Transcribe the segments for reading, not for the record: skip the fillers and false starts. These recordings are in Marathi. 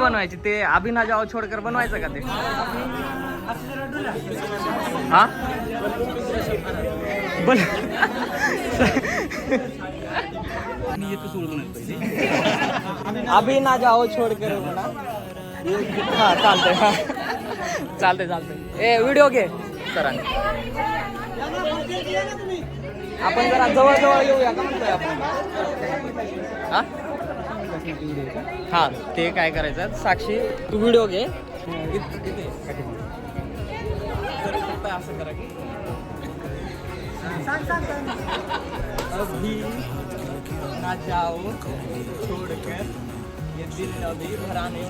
बनवायची ते अभिना जाओ छोडकर बनवायचं का ते? हा बोल. अभिना जाओ छोडकर म्हणा. हा चालतंय. हा चालतंय चालतंय. ए व्हिडिओ घे सरांनी. आपण जरा जवळ जवळ येऊया का म्हणतोय आपण. हा हा ते काय करायचं साक्षी तू व्हिडिओ घे. असं करा की अभी ना जाओ छोड़कर ये दिल अभी भरा नहीं.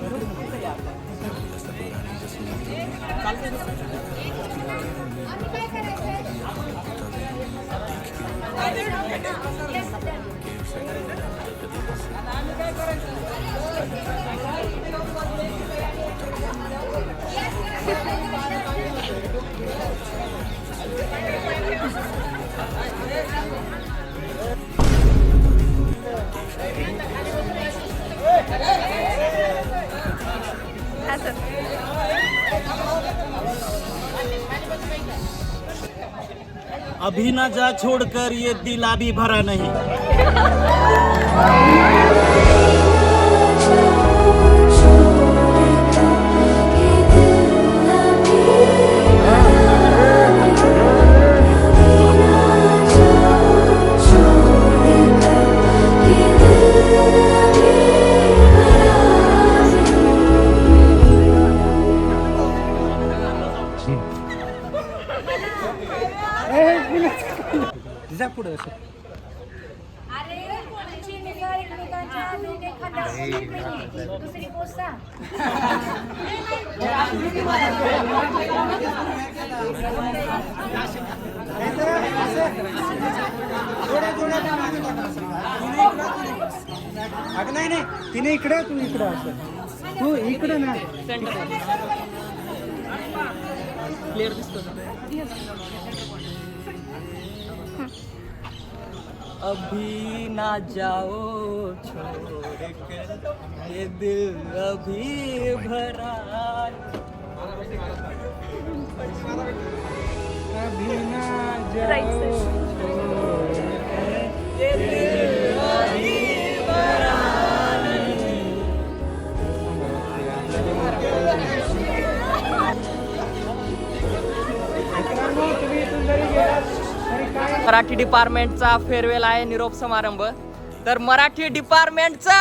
अभी ना जा छोड़कर ये दिल अभी भरा नहीं. पुढे दुसरी पोस्ट नाही नाही तिने इकडे तू इकडे असं तू इकडे ना क्लिअर दिसतो. अभी ना जाओ छोड़कर ये दिल अभी भरा. अभी ना जाओ ये दिल अभी भरा. मराठी डिपार्टमेंटचा फेअरवेल आहे, निरोप समारंभ. तर मराठी डिपार्टमेंटचा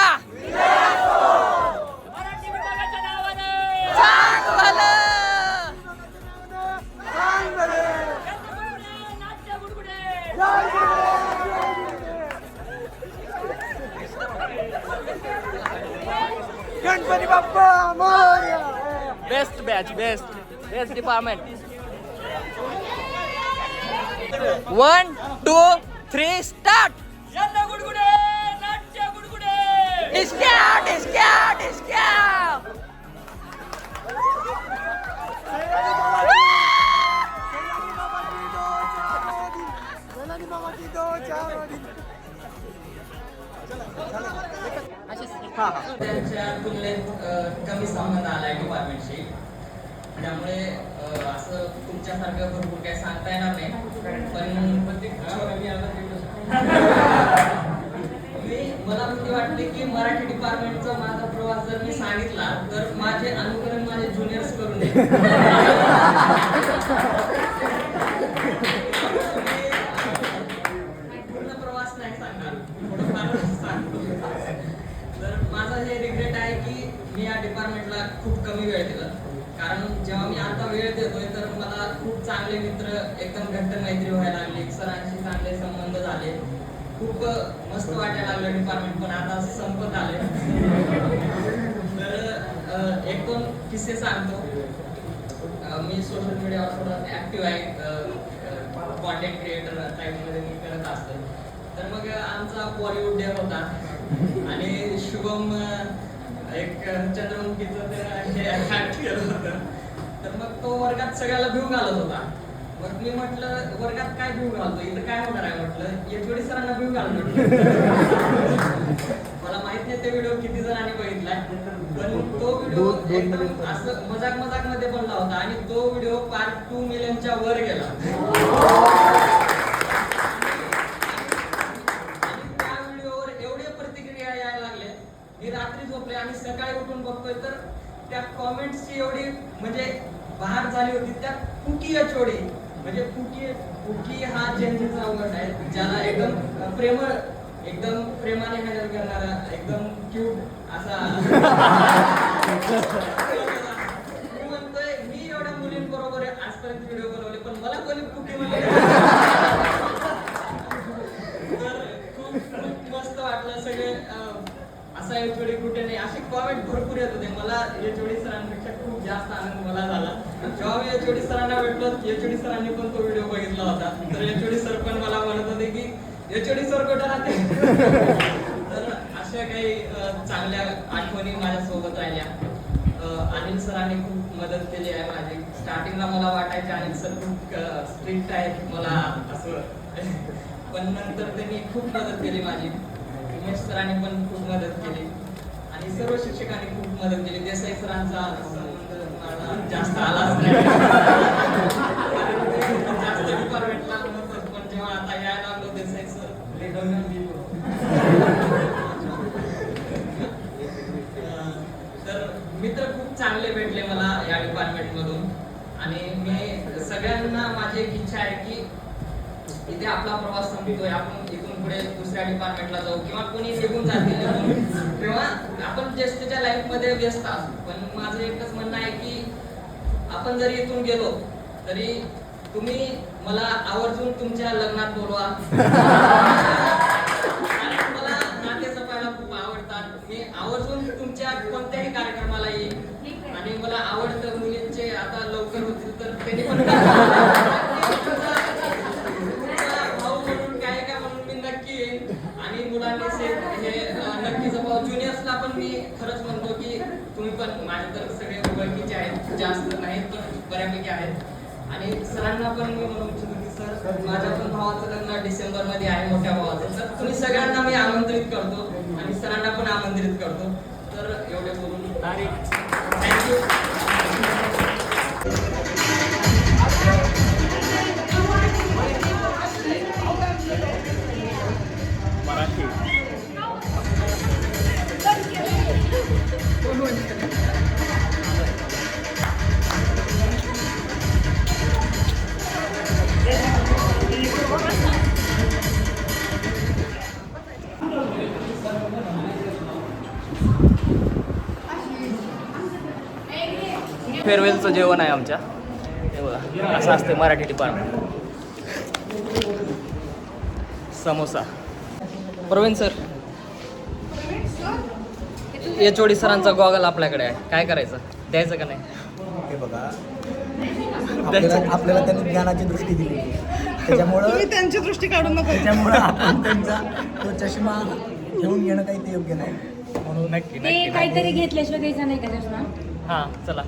Ganpati Bappa Morya. Best batch, best department. 1 2 3 start. डिस्क्या डिस्क्या डिस्क्या. त्यांच्या तुलनेत कमी संबंध आलाय डिपार्टमेंटशी, त्यामुळे असं तुमच्यासारखं भरपूर काही सांगता येणार नाही. पण मला भीती वाटते की मराठी डिपार्टमेंटचा माझा प्रवास जर मी सांगितला तर माझे अनुकरण माझे ज्युनियर्स करून नये. पूर्ण प्रवास नाही सांगणार, थोडंफार सांगतो. तर माझा हे रिग्रेट आहे की मी या डिपार्टमेंटला खूप कमी वेळ दिला. कारण जेव्हा मी आता वेळ देतोय तर मला खूप चांगले मित्र, एकदम घट्ट मैत्री व्हायला लागली, सरांशी चांगले संबंध झाले, खूप मस्त वाटायला लागलं डिपार्टमेंट. पण आता संपत आले. तर एक दोन किस्से सांगतो. मी सोशल मीडियावर थोडं ऍक्टिव्ह आहे, कॉन्टेंट क्रिएटर टाईपमध्ये मी करत असतो. तर मग आमचा बॉलिवूड डे होता आणि शुभम एक चंद्रमुखीचं हे ऍक्ट केलं होतं. तर मग तो वर्गात सगळ्याला भिव घालत होता. मग मी म्हटलं वर्गात काय भिव घालतो, इथं काय होणार आहे म्हटलं, एचओडी सरांना भिव घालतो. मला माहित माहित नाही ते व्हिडिओ किती जणांनी बघितलाय, पण तो व्हिडिओ एकदम असं मजाक मध्ये बनला होता आणि तो व्हिडिओ पार्ट 2 मिलियनच्या वर गेला. आणि त्या व्हिडिओवर एवढे प्रतिक्रिया यायला लागल्या, मी रात्री झोपले आणि सकाळी उठून बघतोय तर त्या कॉमेंट्सची एवढी म्हणजे बहार झाली होती. त्या कुकी एचओडी म्हणजे कुकी हा जेनजीचा वर्ड आहे, ज्याला एकदम प्रेमाने हँडल करणारा, एकदम क्यूट असा. मी म्हणतोय मी एवढ्या मुलींबरोबर आजपर्यंत व्हिडिओ बनवले, पण मला कोणी कुकी म्हणले. तर खूप मस्त वाटलं. सगळे असा एचओडी कुठे नाही असे कॉमेंट भरपूर येत होते. मला एचओडी सरांपेक्षा खूप जास्त आनंद मला झाला. जेव्हा मी एचओडी सरांना भेटलो, एचओडी सरांनी पण तो व्हिडिओ बघितला होता. तर एचओडी सर पण मला म्हणत होते की एचओडी सर कुठे राहते. तर अशा काही चांगल्या आठवणी माझ्या सोबत राहिल्या. अनिल सरांनी खूप मदत केली आहे माझी. स्टार्टिंगला मला वाटायचे अनिल सर खूप स्ट्रिक्ट आहेत, मला असं, पण नंतर त्यांनी खूप मदत केली माझी. उमेश सरांनी पण खूप मदत केली आणि सर्व शिक्षकांनी खूप मदत केली. देसाई सरांचा संबंध मला जास्त आलाच नाही, जास्त डिपार्टमेंटला नव्हतं, पण जेव्हा आता यायला लागलो देसाई सर तर मित्र खूप चांगले भेटले मला या डिपार्टमेंट मधून. आणि मी सगळ्यांना माझी एक इच्छा आहे की इथे आपला प्रवास संपतोय, आपण इथून पुढे दुसऱ्या डिपार्टमेंटला जाऊ किंवा कोणी निघून जातील तेव्हा आपण ज्येष्ठच्या लाईफ मध्ये व्यस्त असू. पण माझं एकच म्हणणं आहे की आपण जरी इथून गेलो तरी तुम्ही मला आवर्जून तुमच्या लग्नात बोलवा. कारण मला नाते जपायला खूप आवडतात. मी आवर्जून तुमच्या कोणत्याही कार्यक्रमाला येईल आणि मला आवडतं मुलींचे आता लवकर होतील तर त्यांनी पण भाऊ म्हणून काय म्हणून मी नक्की येईन. आणि मुलांनी हे नक्की जपाव. ज्युनियर्सला पण मी खरंच म्हणतो की तुम्ही पण माझे तर सगळे ओळखीचे आहेत, जास्त नाहीत पण बऱ्यापैकी आहेत. आणि सरांना पण मी म्हणू इच्छितो की सर माझ्या पण भावाचं लग्न डिसेंबर मध्ये आहे, मोठ्या भावाचं. तर तुम्ही सगळ्यांना मी आमंत्रित करतो आणि सरांना पण आमंत्रित करतो. तर एवढे बोलून थँक्यू. फेअरवेलचं जेवण आहे आमच्या. हे बघा असं असते Marathi department. Samosa. Praveen sir, HOD सरांचा गॉगल आपल्याकडे आहे, काय करायचं, द्यायचं का नाही? हे बघा, आपल्याला त्यांनी ज्ञानाची दृष्टी दिली, त्याच्यामुळं त्यांची दृष्टी काढून नको. त्याच्यामुळं आपण त्यांचा तो चष्मा घेऊन घेणं काही ते योग्य नाही. म्हणून नक्की ते नक्की. काहीतरी घेतल्याशिवाय द्यायचा नाही का चष्मा? हां चला,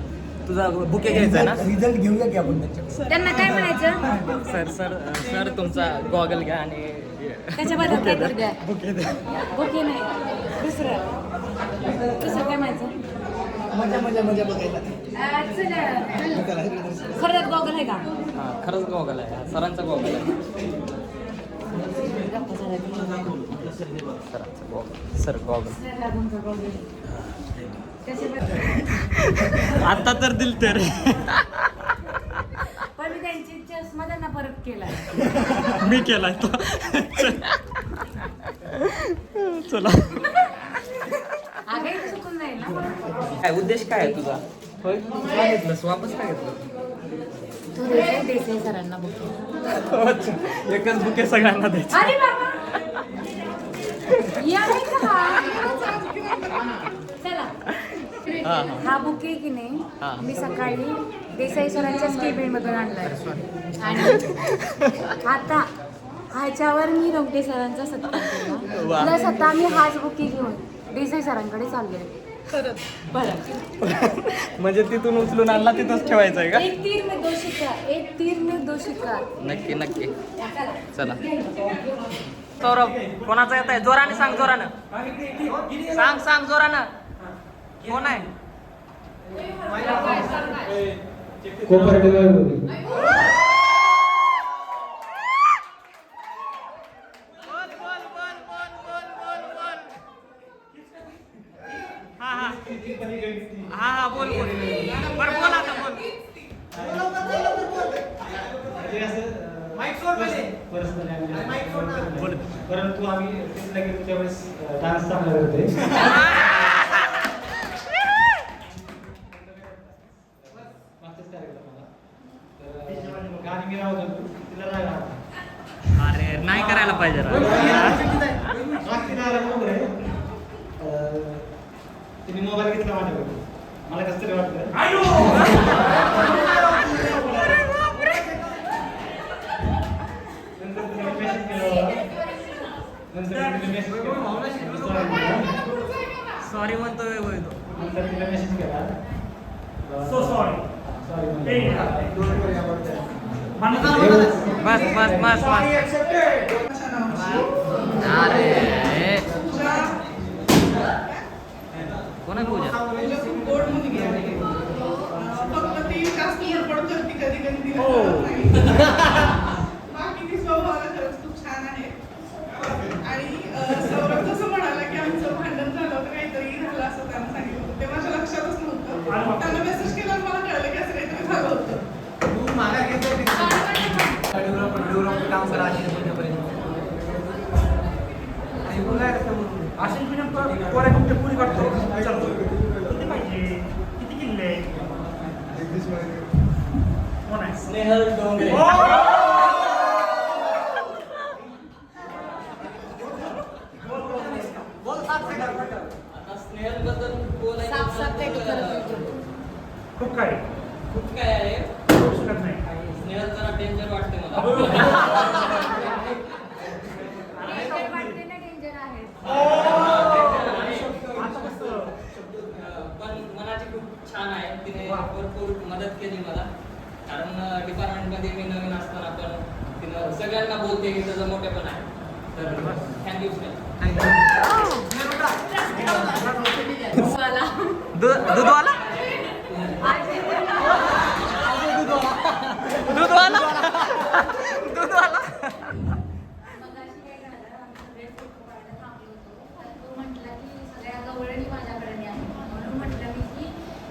तुझा बुके घ्यायचा आहे ना? रिझल्ट घेऊया की आपण त्यांच्याकडे. त्यांना काय म्हणायचं? सर सर सर तुमचा गॉगल घ्या आणि त्याच्या बद्दल काय करू द्या? बुके द्या. ओके नाही दुसरं काय म्हणायचं? मजा मजा मजा बघायला. खरंच गॉगल आहे का? हां खरंच गॉगल आहे, सरांचा गॉगल आहे. सरांचा गॉगल, सर गॉगल. आता तर दिल तर पण मी त्यांची चष्मा त्यांना परत केला. मी केलाय तो. चला, आगाई चुकून जाईल ना. काय उद्देश काय आहे तुझा? होय तुला घेतलंस वापस काय घेतलं? तू देसाई सरांना बुके. एकच बुके सगळ्यांना द्यायचं. अरे बाबा या नाही का? चला हा बुके की हा. नाही मी सकाळी देसाई सरांच्याच केबिन मधून आणलाय आणि आता ह्याच्यावर मी रवटे सरांचा सत्कार केला. वा. प्लस आता मी हाच बुके घेऊन देसाई सरांकडे चालले. म्हणजे तिथून उचलून आणला तिथंच ठेवायचं आहे का? एक तीर में दो शिकार, एक तीर में दो शिकार. नक्की नक्की चला. सौरभ कोणाचा येत आहे? जोराने सांग, जोरानं सांग, सांग जोरानं. कोण आहे? हा बोल बोल. बरं बोल आता बोल. परंतु आम्ही ट्रिपला गेलो त्यावेळेस डान्स चांगला करतोय. मागच्याच कार्यक्रमाला तर गाणी मी राहत होतो तिला राग आला. अरे नाही करायला पाहिजे राव. राग तिला आला बरोबर आहे. तिने मोबाईल घेतला माझ्याकडे. मला कसं तरी वाटलं. नंतर तिने मेसेज केला. नंतर तिने मेसेज केला. सॉरी म्हणतोय होय तो. नंतर तिला मेसेज केला. सॉरी बस बस बस बस. अरे कोण आहे पूजा? फक्त ती जास्त उडपड करते कधी कधी तिला हो. कळत नाही. बाकी ती स्वभावाला खरंच खूप छान आहे. आणि सौरभ जसं म्हणाला की आमचं भांडण झालं होतं, काहीतरी झालं असं त्यानं सांगितलं होतं. ते माझ्या लक्षातच नव्हतं. त्यानं मेसेज केला मला कळलं की असं काहीतरी झालं होतं. काम करा अशी पुरी काढतो किती पाहिजे, किती किल्ले कोण आहे? स्नेहल डोंगरे. आता स्नेहल बद्दल खूप काय खूप काय आहे. करू शकत नाही. स्नेहल जरा डेंजर वाटते मला. पण मनाची खूप छान आहे. तिने भरपूर मदत केली मला. कारण डिपार्टमेंटमध्ये मी नवीन असताना पण तिनं सगळ्यांना बोलते की त्याचं मोठे पण आहे. तर थँक्यू दूधवाला दूधवाला दूधवाला.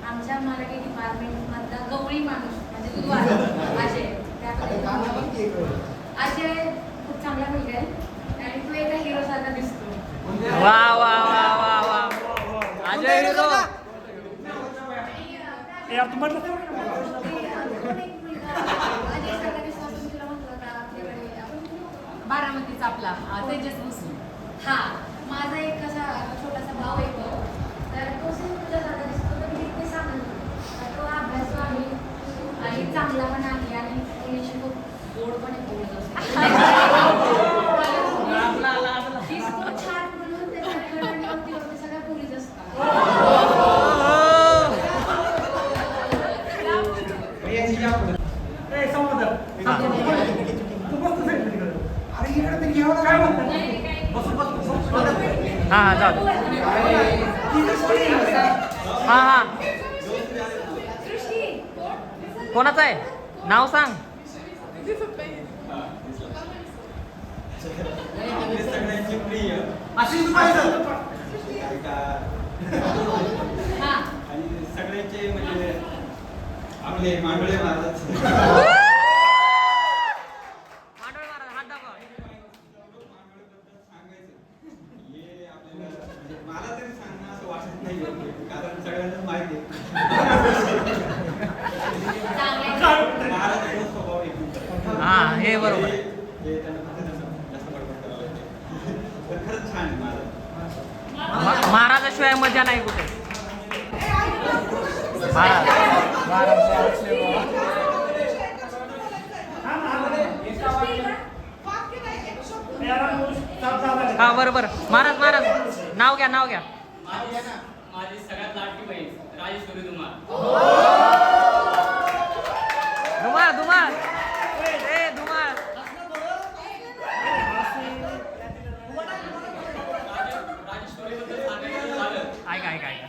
आमच्या मराठी डिपार्टमेंटमधला गवळी माणूस म्हणजे दुधवाला अजय. अजय खूप चांगला मुलगा आहे आणि तो एका हिरो सारखा दिसतो. वा वा वा वा वा. अजय हिरो. बारामतीचा आपला तेजस मुस्लिम. हा माझा एक असा छोटासा भाऊ येतो तर तो तुझ्यासारखा दिसतो. तर मी ते सांगतो तो अभ्यासू आहे आणि चांगला पण आहे आणि इंग्लिश खूप गोड पण आहे. छान म्हणून त्याच्याकडे सगळ्या पोरीच असतात. हा हा जाऊ दे. हा हा कोणाचं आहे नाव सांग. सगळ्यांची प्रिय आणि सगळ्यांचे म्हणजे आपले मांडळे महाराज. मला तरी सांगणं असं वाटत नाही कारण सगळ्यांना माहिती महाराज स्वभाव आहे. हा हे बरोबर. खरंच छान आहे महाराजाशिवाय मजा नाही कुठे. हा बरोबर. महाराज महाराज नाव घ्या नाव घ्या. माझी सगळ्यात लाडकी बहीण राजेश्वरी धुमाळ. धुमाळ धुमाळ ए धुमाळ. राजेश्वरी बद्दल सांगायचं झालं ऐका ऐका ऐका.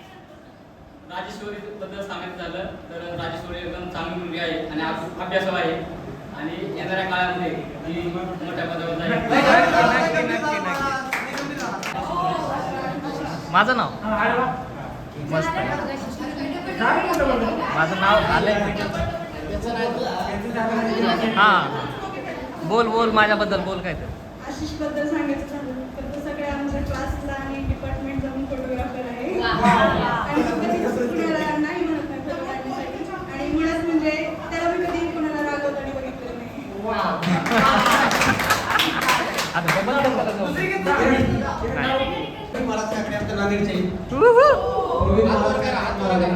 राजेश्वरी बद्दल सांगायचं झालं तर राजेश्वरी एकदम चांगली मुलगी आहे आणि अभ्यासू आहे आणि येणाऱ्या काळामध्ये ती मोठ्या पदावर जाईल. नक्की नक्की नक्की. माझं नाव मस्त आहे. माझं नाव आलंय. हा बोल बोल माझ्याबद्दल बोल काय तर. आशिष बद्दल सांगायचं झालं तर तो सगळ्या आमच्या क्लासला आणि डिपार्टमेंट जाऊन फोटोग्राफर आहे आणि तो कधी कुणाला नाही म्हणत नाही फोटो काढण्यासाठी आणि मुळात म्हणजे त्याला मी कधी कुणाला रागवताना बघितलं नाही. आता बंद करा जाऊ. नाही. मला त्याकडे आमच्या नांदेडचे उहुहु. प्रवीण महाराज हात मारावे.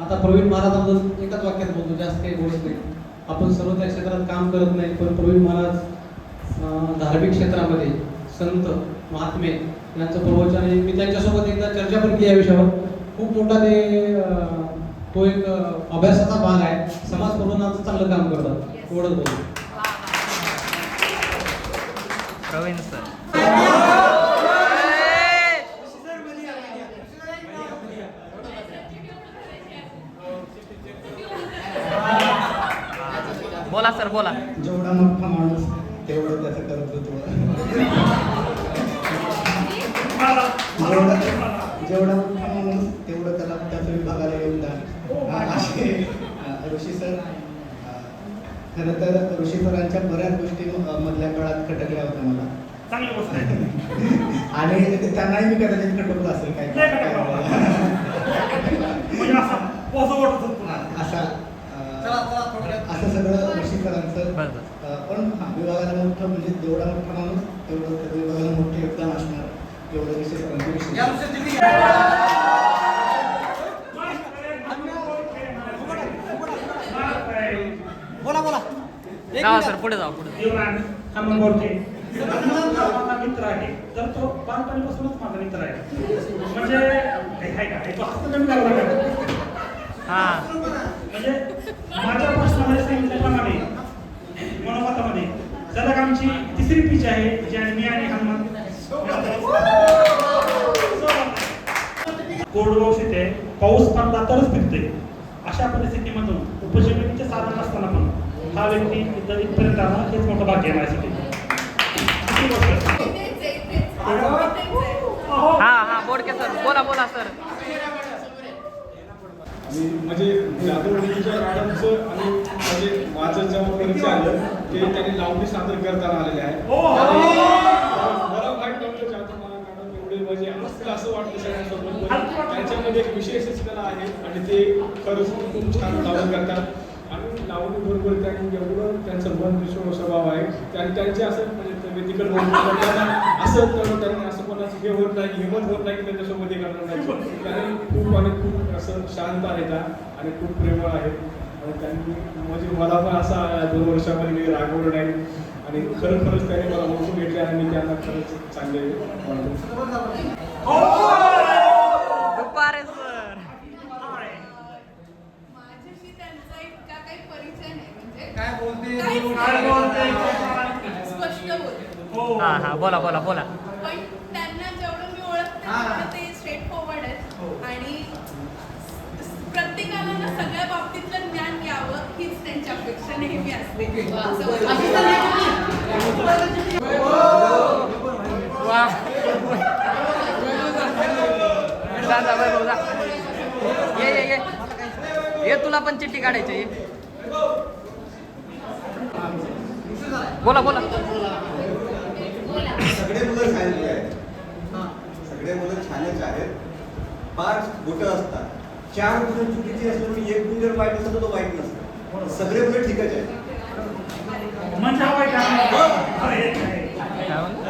आता प्रवीण महाराजांबद्दल एकाच वाक्यात बोलतो, जास्त काही बोलत नाही. आपण सर्व त्या क्षेत्रात काम करत नाही, पण प्रवीण महाराज धार्मिक क्षेत्रामध्ये संत महात्मे यांचं प्रवचन आहे. मी त्यांच्यासोबत एकदा चर्चा पण केली या विषयावर. खूप मोठा तो एक अभ्यासाचा भाग आहे. समाज प्रबोधनाचं चांगलं काम करतात. एवढंच बोलतो. प्रवीण सर. बोला सर बोला. जेवढा मोठा माणूस तेवढं त्याचं कर्तृत्व. जेवढा मोठा माणूस तेवढं त्याला त्याचं विभागाला योगदान. असे ऋषी सर खरं तर ऋषी सरांच्या बऱ्याच गोष्टी मधल्या काळात खटकल्या होत्या मला. चांगली गोष्ट आहे. आणि त्यांनाही मी कदाचित खटकलो असेल काय म्हणजे असं पोहोचवत होतो पुन्हा. असं सगळं ऋषी सरांचं. बरं बरं. पण विभागाला मोठं म्हणजे जेवढा मोठा माणूस तेवढं त्या विभागाला मोठं योगदान असणार एवढं ऋषी सरांचं विषय. बोला बोला. जावा सर पुढे जाऊ पुढे. देवरान हा बोलते माझा मित्र आहे, तर तो बालपणीपासूनच माझा मित्र आहे. म्हणजे काय काय तो हस्तगत करायला लागला. हा म्हणजे माझ्या प्रश्नामध्ये सांगितल्याप्रमाणे मनोमतामध्ये सलग आमची तिसरी पिच आहे जी मी आणि हनुमान कोरडवाऊ शेते पाऊस पडला तरच पिकते. अशा परिस्थितीमधून उपजीविकेचे साधन असताना पण हा व्यक्ती इथपर्यंत आला हेच मोठं भाग्य आहे माझ्यासाठी. हा हा बोडके सर बोला बोला सर. आणि म्हणजे जाधववाडीच्या मॅडमचं आणि म्हणजे माझं जेव्हा परिचय आलं ते त्यांनी लावणी सादर करताना आलेले आहे. मला माहीत नव्हतं जाधव मॅडम एवढे म्हणजे असतील असं वाटतं सगळ्यांसोबत. त्यांच्यामध्ये एक विशेषच कला आहे आणि ते खरंच खूप छान लावणी करतात. आणि लावणी बरोबर त्यांनी एवढं त्यांचं मन विश्व स्वभाव आहे. त्यांचे असं म्हणजे व्यतिकल असं त्यांनी असं कोणाचं हे होत नाही, हिंमत होत नाही की त्यांच्यासोबत हे करणार नाही. त्यांनी खूप आणि खूप असं शांत आहेत आणि खूप प्रेमळ आहेत. आणि त्यांनी म्हणजे मला पण असा 2 वर्षामध्ये मी रागवलं नाही आणि खरंच त्यांनी मला ओळखून घेतले आणि मी त्यांना खरंच चांगले म्हणतो. दुपारे सर. माझ्याशी त्यांचा इतका काही परिचय नाही म्हणजे काय बोलते स्पष्ट बोलते. हा हा बोला बोला बोला. पण त्यांना जेवढं मी ओळखते तेवढं ते स्ट्रेट फॉरवर्ड आहेत आणि प्रत्येकाला ना सगळ्या बाबतीतलं ज्ञान यावं हीच त्यांची अपेक्षा नेहमी असते. वा जा जा भाऊ जा. ये ये ये ये तुला पण चिठ्ठी काढायची ये. बोला बोला. सगळे मुलं छानच आहेत. सगळे मुलं छानच आहेत. 5 बोटं असतात. 4 गुण चुकीची असल्यामुळे 1 गुण जर वाईट असेल तर तो वाईट नसतं. सगळे मुलं ठीकच आहेत. म्हणजे हा वाईट आहे. काय म्हणलं?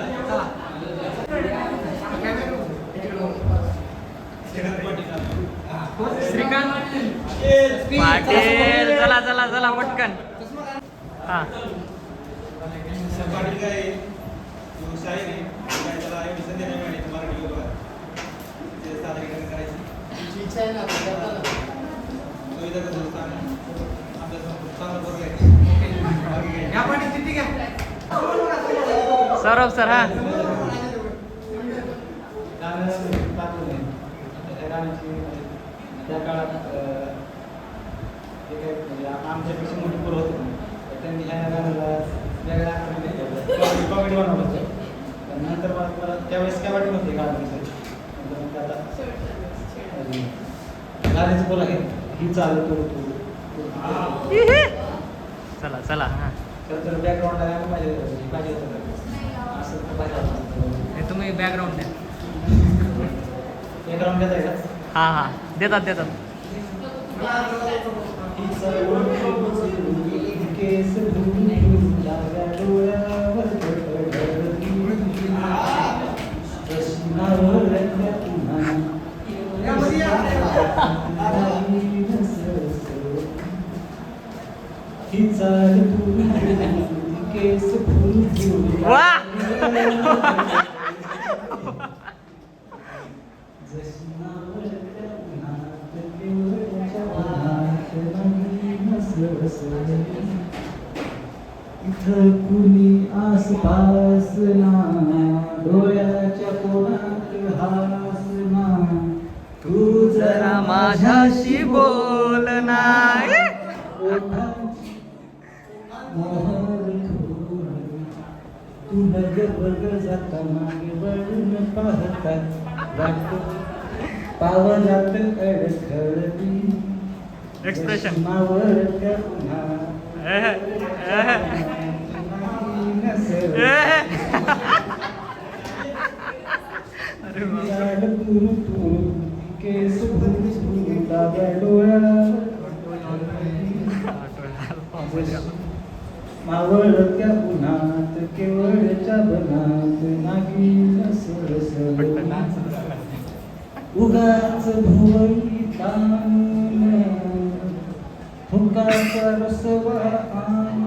श्रीकांत पाटील चला चला चला पटकन. हा पाटील काय शाहीर आहे, त्याला संध्या नाही मराठी विषय सादरीकरण करायची तुमची इच्छा आहे ना आपण करता ना सुविधा कसं चांगलं अभ्यास चांगलं बरोबर या पाठी किती घ्या सौरभ सर हा त्या काळात आमच्यापेक्षा मोठी पोरं होती त्यांनी ह्या गाण्याला वेगळ्या कॉमेडी बनवलं होतं पण नंतर मला त्यावेळेस काय वाटत नव्हते गाण्याचं आता गाण्याचं बोला ही चालत होतो चला चला हा तर बॅकग्राऊंडला पाहिजे असं तर पाहिजे हे तुम्ही बॅकग्राऊंड द्या बॅकग्राऊंड देत आहे का हा हा देतात देतात केस वा इथं कुणी आसपास ना डोळ्याच्या कोणात हास ना तू जरा माझ्याशी बोल ना तुला बघ जाता मागे वळून पाहता वाटत पावलात अडखळली एक्सप्रेशन मावळत्या पुन्हा केस मावळत्या उन्हात केवळच्या बनात नागिन उगाच भुवई तान फुकाचा रसवा आन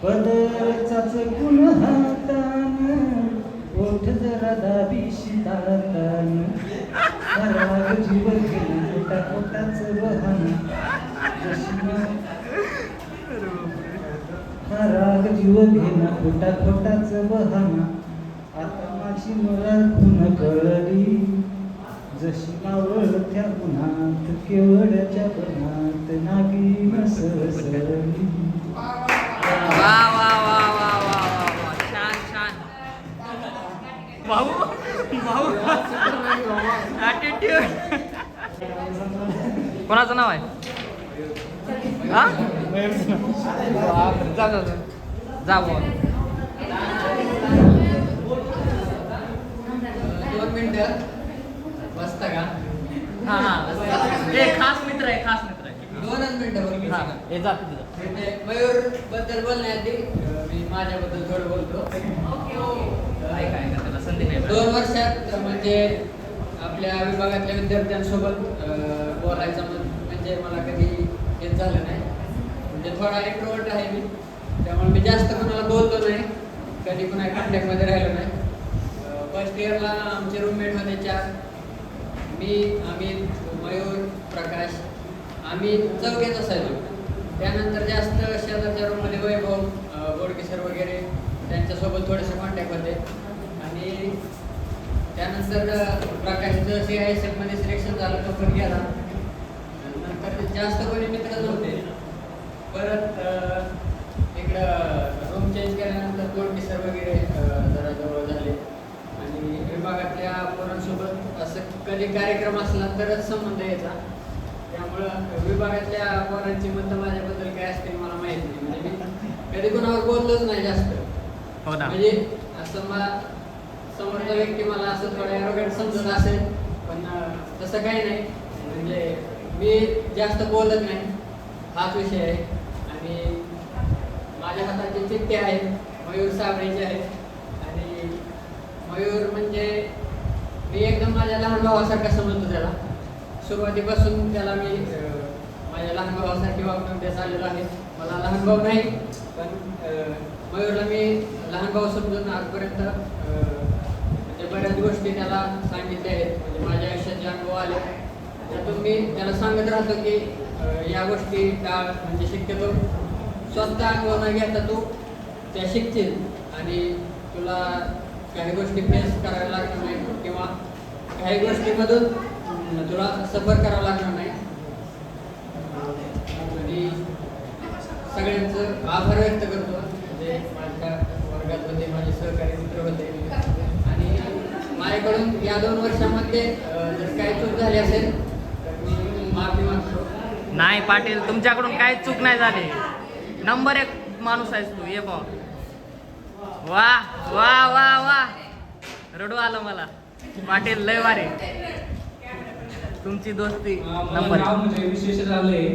पदरचाच गुण हातान ओठ जरा दाबीशी दातान राग जीव घेऊन पोटा पोटाच बहान राग जीव घेणं पोटा पोटाच बहाना आता माझी मला खुन कळली जशी मावळत्या उन्हात केवळच्या बनात नागिन सरसरली वा वा वा वा वा वा वा छान छान भाऊ भाऊ ॲटिट्यूड कोणाचं नाव आहे हा जा जा जा. जा बुवा. 2 मिनिटं बसता का हा हा ए खास मित्र आहे 2 मिनिटं हा हे जा तिथं मयूर बद्दल बोलण्याआधी मी माझ्याबद्दल थोडं बोलतो ऐका ऐका त्याला संधी नाही 2 वर्षात म्हणजे आपल्या विभागातल्या विद्यार्थ्यांसोबत बोलायचं म्हणजे मला कधी हेच झालं नाही म्हणजे थोडा इंट्रोवर्ट आहे मी त्यामुळे मी जास्त कोणाला बोलतो नाही कधी कोणा कॉन्टॅक्टमध्ये राहिलो नाही फर्स्ट इयरला आमचे रूममेट होते 4 मी अमित मयूर प्रकाश आम्ही 4घेच असायचो त्यानंतर जास्त शेजारच्या रूममध्ये वैभव गोडकेसर वगैरे त्यांच्यासोबत थोडेसे कॉन्टॅक्ट होते आणि त्यानंतर प्रकाशचं CISF मध्ये सिलेक्शन झालं तो पण गेला नंतर जास्त कोणी मित्र नव्हते परत इकडं रूम चेंज केल्यानंतर गोडकेसर वगैरे जरा जवळ झाले आणि विभागातल्या पोरांसोबत असं कधी कार्यक्रम असला तरच संबंध यायचा त्यामुळं विभागातल्या पोरांची मतं माझ्याबद्दल काय असतील मला माहिती नाही म्हणजे मी कधी कोणावर बोललोच नाही जास्त हो ना म्हणजे असं मला समोरचा व्यक्ती मला असं थोडं ॲरोगंट समजत असेल पण तसं काही नाही म्हणजे मी जास्त बोलत नाही हाच विषय आहे आणि माझ्या हाताचे चिठ्ठे आहेत मयूर साबळेचे आहेत आणि मयूर म्हणजे मी एकदम माझ्या लहान भावासारखा समजतो त्याला सुरुवातीपासून त्याला मी माझ्या लहान भावासारखी वागणूक देत आलेलो आहे मला लहान भाऊ नाही पण मयूरला मी लहान भाऊ समजून आजपर्यंत म्हणजे बऱ्याच गोष्टी त्याला सांगितल्या आहेत, म्हणजे माझ्या आयुष्यात जे अनुभव आले त्यातून मी त्याला सांगत राहतो की या गोष्टी टाळ, म्हणजे शक्यतो स्वतः अनुभव न घेता तू त्या शिकतील आणि तुला काही गोष्टी फेस करायला लागणार नाही किंवा काही गोष्टीमधून तुला सफर करावं लागणार नाही. आणि सगळ्यांचं आभार व्यक्त करतो, म्हणजे माझ्या वर्गात होते, माझे सहकारी मित्र होते आणि माझ्याकडून या 2 वर्षामध्ये जर काही चूक झाली असेल तर मी माफी मागतो. नाही पाटील, तुमच्याकडून काहीच चूक नाही झाली. नंबर 1 माणूस आहेस तू. ये बा, वा वा वा वा, रडू आलं मला. पाटील लय वारे, तुमची दोस्ती नंबर नाव म्हणजे विशेष झालंय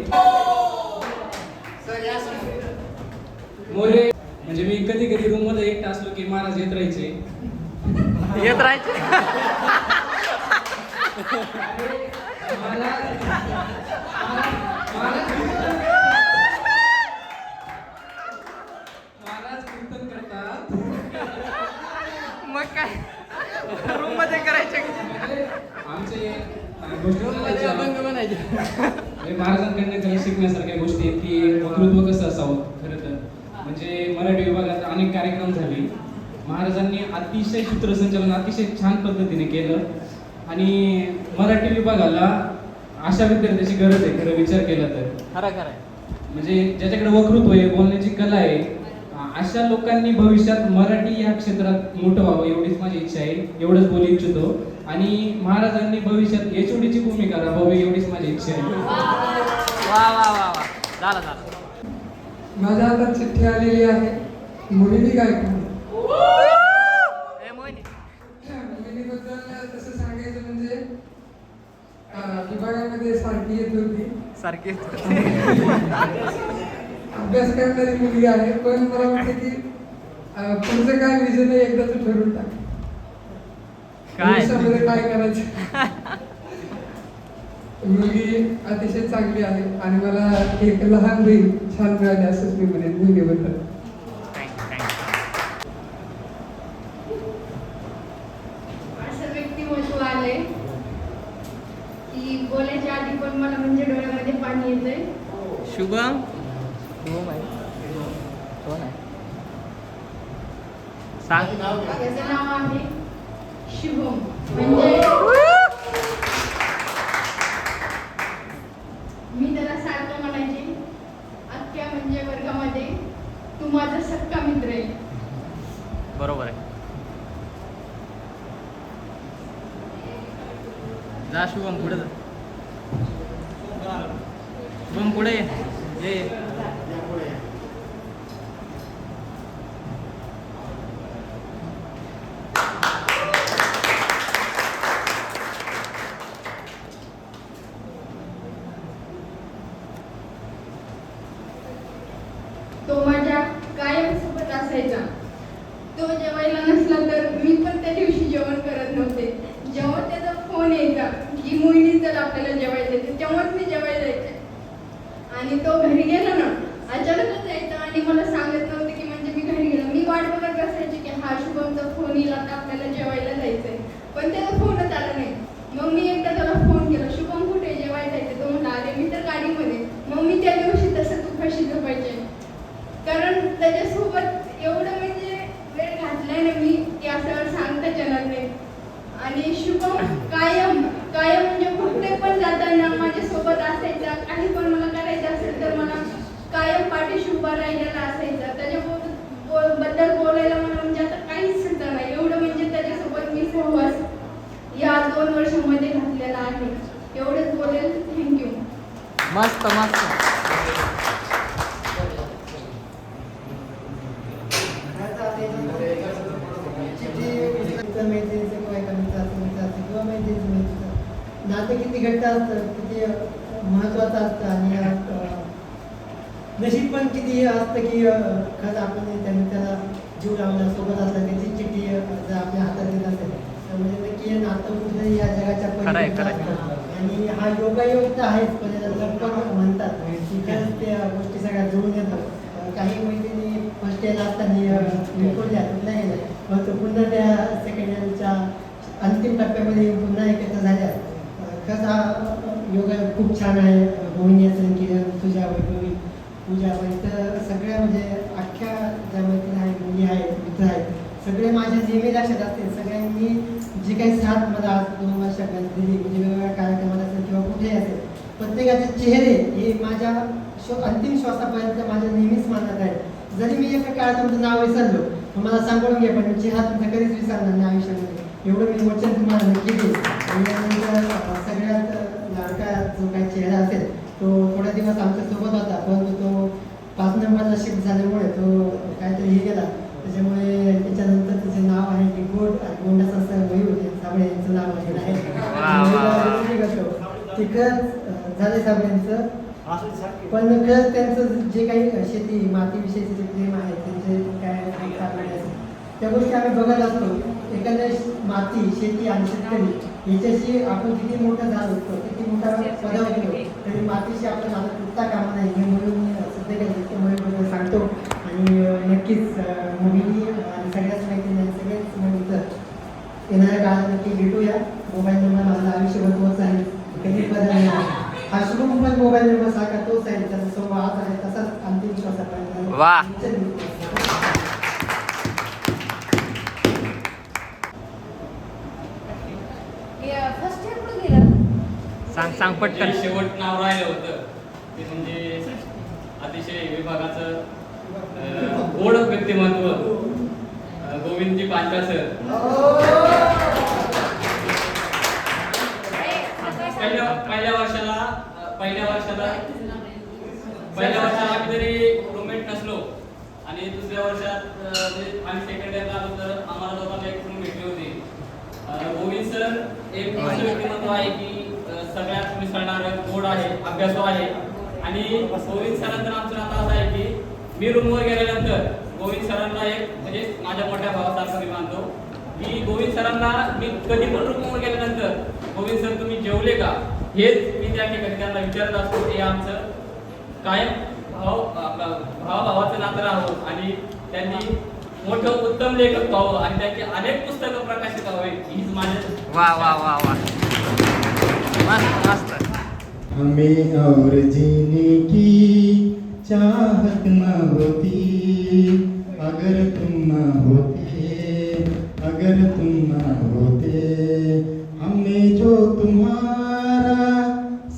मोरे. म्हणजे मी कधी कधी रूम मध्ये एकटा असलो की महाराज येत राहायचे. येत राहायचे. महाराज कीर्तन करतात. मग काय रूम मध्ये करायचे, आमचे गोष्टी अभंग म्हणायचे. महाराजांकडनं काही शिकण्यासारख्या गोष्टी आहेत की वक्तृत्व कसं असावं. खरं तर म्हणजे मराठी विभागात अनेक कार्यक्रम झाले. महाराजांनी अतिशय सूत्रसंचालन अतिशय छान पद्धतीने केलं आणि मराठी विभागाला अशा विद्यार्थ्याची गरज आहे खरं विचार केला तर. खरं म्हणजे ज्याच्याकडे वक्तृत्व आहे, बोलण्याची कला आहे, अशा लोकांनी भविष्यात मराठी या क्षेत्रात मोठं व्हावं एवढीच माझी इच्छा आहे. एवढंच बोलू इच्छितो आणि महाराजांनी भविष्यात HOD ची भूमिका राबवावी एवढीच माझी इच्छा आहे. वा वा वा वा, झालं झालं. माझ्या हातात चिठ्ठी आलेली आहे. मोहिनी गायकवाड. मोहिनीबद्दल तसं सांगायचं म्हणजे विभागामध्ये सारखी येत होती, सारखी अभ्यास करणारी मुलगी आहे. पण मला वाटतं की तुमचं काय विजन आहे एकदाच ठरवून टाक, भविष्यामध्ये काय करायचं. मुलगी अतिशय चांगली आहे आणि मला एक लहान बहीण छान मिळाली असंच मी म्हणेन मुलगीबद्दल. असं व्यक्तिमत्व आलंय की बोलायच्या आधी पण मला म्हणजे डोळ्यामध्ये पाणी येतंय. शुभम, शुभम आहे कोण आहे सांग. याचं नाव आहे शुभम. म्हणजे मी त्याला सारखं म्हणायचे अख्ख्या म्हणजे वर्गामध्ये तू माझा सक्का मित्र आहे. बरोबर आहे. जा शुभम पुढे जा. शुभम पुढे ये. तो माझ्या कायम सोबत असायचा. तो जेवायला नसला तर मी पण त्या दिवशी जेवण करत नव्हते. जेव्हा त्याचा फोन यायचा की मोहिनी चल आपल्याला जेवायला जायचं, तेव्हाच मी जेवायला जायचे. आणि तो घरी गेला ना अचानकच यायचा आणि मला सांगत नव्हते की म्हणजे मी घरी गेलो. मी वाट बघत बसायची की हा शुभमचा फोन येईल आता आपल्याला जेवायला जायचंय, पण त्याचा फोनच आला नाही. मग मी एकदा त्याला फोन केला, शुभम कुठे जेवायला जायचं? तो म्हणला अरे मी तर गाडीमध्ये. मग मी त्या दिवशी तसं तू कशी झोपायचे, कारण त्याच्यासोबत एवढं म्हणजे वेळ घातलाय ना मी की असं सांगता येणार नाही. आणि शुभम कायम कायम म्हणजे कुठे पण जाताना माझ्यासोबत असायचा. काही पण मला करायचं असेल तर मला कायम पाठीशी उभा राहिलेला असायचा. त्याच्याबद्दल बोलायला मला म्हणजे आता काहीच सुद्धा नाही. एवढं म्हणजे त्याच्यासोबत मी सहवास या 2 वर्षामध्ये घातलेला आहे. एवढंच बोलेल. थँक्यू. मस्त मस्त. नातं किती घट्ट असतं, किती महत्वाचं असतं आणि नशीब पण किती असतं की खरंच आपण त्याला जीव लावला सोबत असला त्याची चिठ्ठी जर आपल्या हातात येत असेल तर म्हणजे नक्की नातं कुठे या जगाच्या पलीकडे असतं. आणि हा योगायोग तर आहेच, पण लग्न म्हणतात की खरंच त्या गोष्टी सगळ्या जुळून येतात. काही मैत्रिणी फर्स्ट इयरला असताना निघून तुटल्या गेल्या, मग तो पुन्हा त्या सेकंड इयरच्या अंतिम टप्प्यामध्ये येऊन पुन्हा एकत्र झाल्या. खरंच हा योगा खूप छान आहे. मोहिनी असेल किरण, तुझ्या वैभवी, पूजा तर सगळ्या म्हणजे अख्ख्या ज्या मैत्रिणी आहेत, मुली आहेत, मित्र आहेत, सगळे माझ्या नेहमी लक्षात असतील. सगळ्यांनी जी काही साथ मला आज 2 वर्षात दिली, म्हणजे वेगवेगळ्या कार्यक्रमात असेल किंवा कुठेही असेल, प्रत्येकाचे चेहरे हे माझ्या अंतिम श्वासापर्यंत माझ्या नेहमीच मानत आहेत. जरी मी एका काळात तुमचं नाव विसरलो तर मला सांगून घ्या, पण मी चेहरा तुमचा कधीच विसरणार नाही आयुष्यामध्ये, एवढं मी वचन तुम्हाला नक्की देईन. आणि यानंतर सगळ्यात लाडका जो काही चेहरा असेल तो थोड्या दिवस आमच्यासोबत होता, परंतु तो 5 नंबरला शिफ्ट झाल्यामुळे तो काहीतरी हे गेला. त्याच्यामुळे त्याच्यानंतर त्याचे नाव आहे की गोंडाचा सर मयूर साबळे यांचं नाव आहे. तिकडंच झाले साबळेंचं, पण खरंच त्यांचं जे काही शेती मातीविषयीचे जे प्रेम आहे, त्यांचे काय त्या गोष्टी आम्ही बघत असतो. एखाद्या माती, शेती आणि शेतकरी याच्याशी आपण किती मोठं झाड होतो, किती मोठा पदावर होतो, तरी मातीशी आपण आता तुटता कामा नाही हे म्हणून सध्या काही सांगतो. आणि नक्कीच मोहिनी आणि सगळ्याच मैत्रिणी सगळेच मित्र येणाऱ्या काळात नक्की भेटूया. मोबाईल नंबर माझा आयुष्यभर तोच आहे, कधी बदल हा शुभम पण मोबाईल नंबर सारखा तोच आहे, त्याचा संवाद आहे तसाच अंतिम श्वासापर्यंत. वाह. फर्स्ट इयर कुठे गेलं? सांग पटकन. शेवट नाव राहिलं होतं ते म्हणजे अतिशय विभागाचं गोड व्यक्तिमत्व गोविंदजी पांचा सर. पहिल्या वर्षाला आम्ही जरी रूममेट नसलो आणि दुसऱ्या वर्षात आम्ही सेकंड इयरला आलो तर आम्हाला दोघांना एक रूम भेटली होती. गोविंद सर एक असं व्यक्तिमत्व आहे की सगळ्यात मिसळणारं, गोड आहे, अभ्यासू आहे. आणि गोविंद सरांचं आमचं नातं असं आहे की मी रूमवर गेल्यानंतर गोविंद सरांना एक म्हणजे माझ्या मोठ्या भावासारखं मी मानतो की गोविंद सरांना मी कधी पण रूमवर गेल्यानंतर गोविंद सर तुम्ही जेवले का हेच मी त्या ठिकाणी त्यांना विचारत असतो. हे आमचं कायम भावाचं नातं राहावं आणि त्यांनी मोठं उत्तम लेखक व्हावं आणि त्यांची अनेक पुस्तकं प्रकाशित व्हावी हीच माझी. वा वा वा वा, मस्त मस्त. हमें और जीने की चाहत न होती अगर तुम न होते, अगर तुम न होते, हमें जो तुम्हारा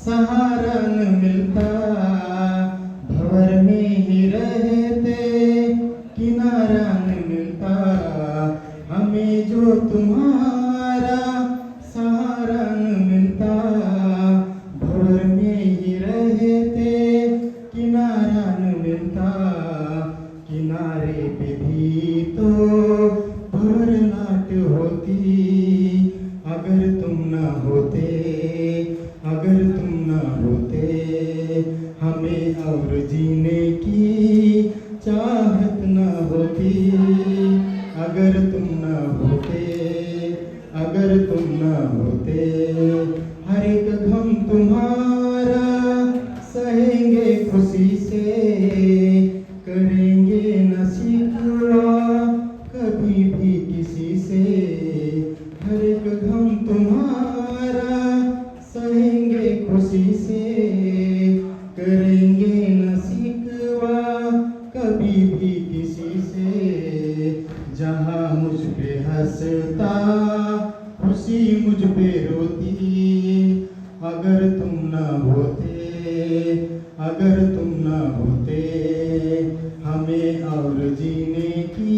सहारा न मिलता, भंवर में ही रहते किनारा न मिलता, हमें जो तुम्हारा सहारा न मिलता, भंवर में ही रहते किनारा न मिलता, किनारे पे भी तो भंवरनाट होती अगर तुम न होते, अगर तुम न होते, हमें और जीने की चाहत न होती अगर तुम न होते, अगर तुम न होते, हर एक गम तुम्हारा सहेंगे खुशी से, करेंगे न शिकवा कभी भी किसी से, हर एक गम तुम्हारा सहेंगे खुशी से, करेंगे न शिकवा कभी भी किसी से, जहाँ मुझ पे हंसता खुशी मुझ पे रोती, अगर तुम न होते, अगर तुम न होते, हमें और जीने की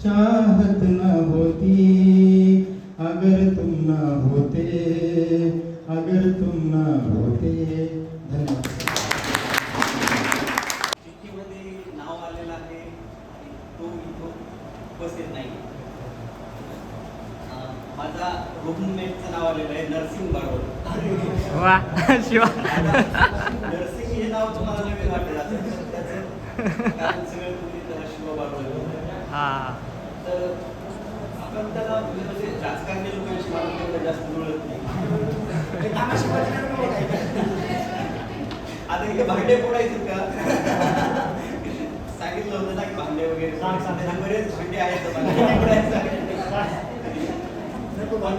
चाहत न होती अगर तुम न होते, अगर तुम न होते. धन्यवाद. चिठ्ठीमध्ये नाव आलेलं आहे तो इथं उपस्थित नाही. माझा रूममेटचं नाव आलेलं आहे नरसिंग बारोड. वा शिवा. नरसिंग हे नाव तुम्हाला नवीन वाटेल असेल त्याचं कारण सगळं तुम्ही त्याला शिवा बारोड. हा, तर आपण त्याला म्हणजे राजकारणी लोकांशी मला तेवढं जास्त जुळत नाही. आता इथे भांडे फोडायचे का सांगितलं होतं ना की भांडे वगैरे बरेच भांडे आहेत. पण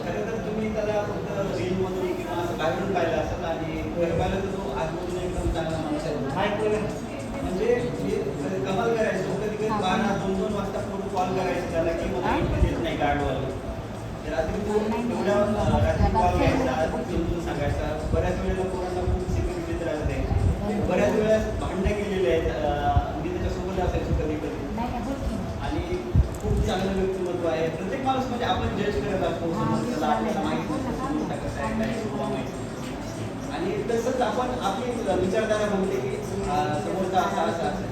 खरं तर तुम्ही त्याला फक्त रीलमधून किंवा असं बाहेरून पाहिलं असेल आणि खरं पाहिलं तर तो आतमधून एकदम चांगला माणूस आहे. म्हणजे कमाल करायचो कधी कधी 12-2 वाजता फोन कॉल करायचे त्याला की मला इंटरनेट येत नाही गाडवाला. रात्री तो एवढ्या रात्री कॉल घ्यायचा समजून सांगायचा. बऱ्याच वेळेला पोरांना खूप सिक्युरिटी त्रास द्यायचे. बऱ्याच वेळेस भांडणं केलेले आहेत. मी त्याच्यासोबत असायचो कधी कधी आणि खूप चांगलं व्यक्तिमत्व आहे. प्रत्येक माणूस म्हणजे आपण जज करत असतो त्याला आपल्याला माहिती नसतं कसं आहे काय स्वभाव माहिती. आणि तसंच आपण आपली विचारधारा म्हणते की समोरचा असा असा असेल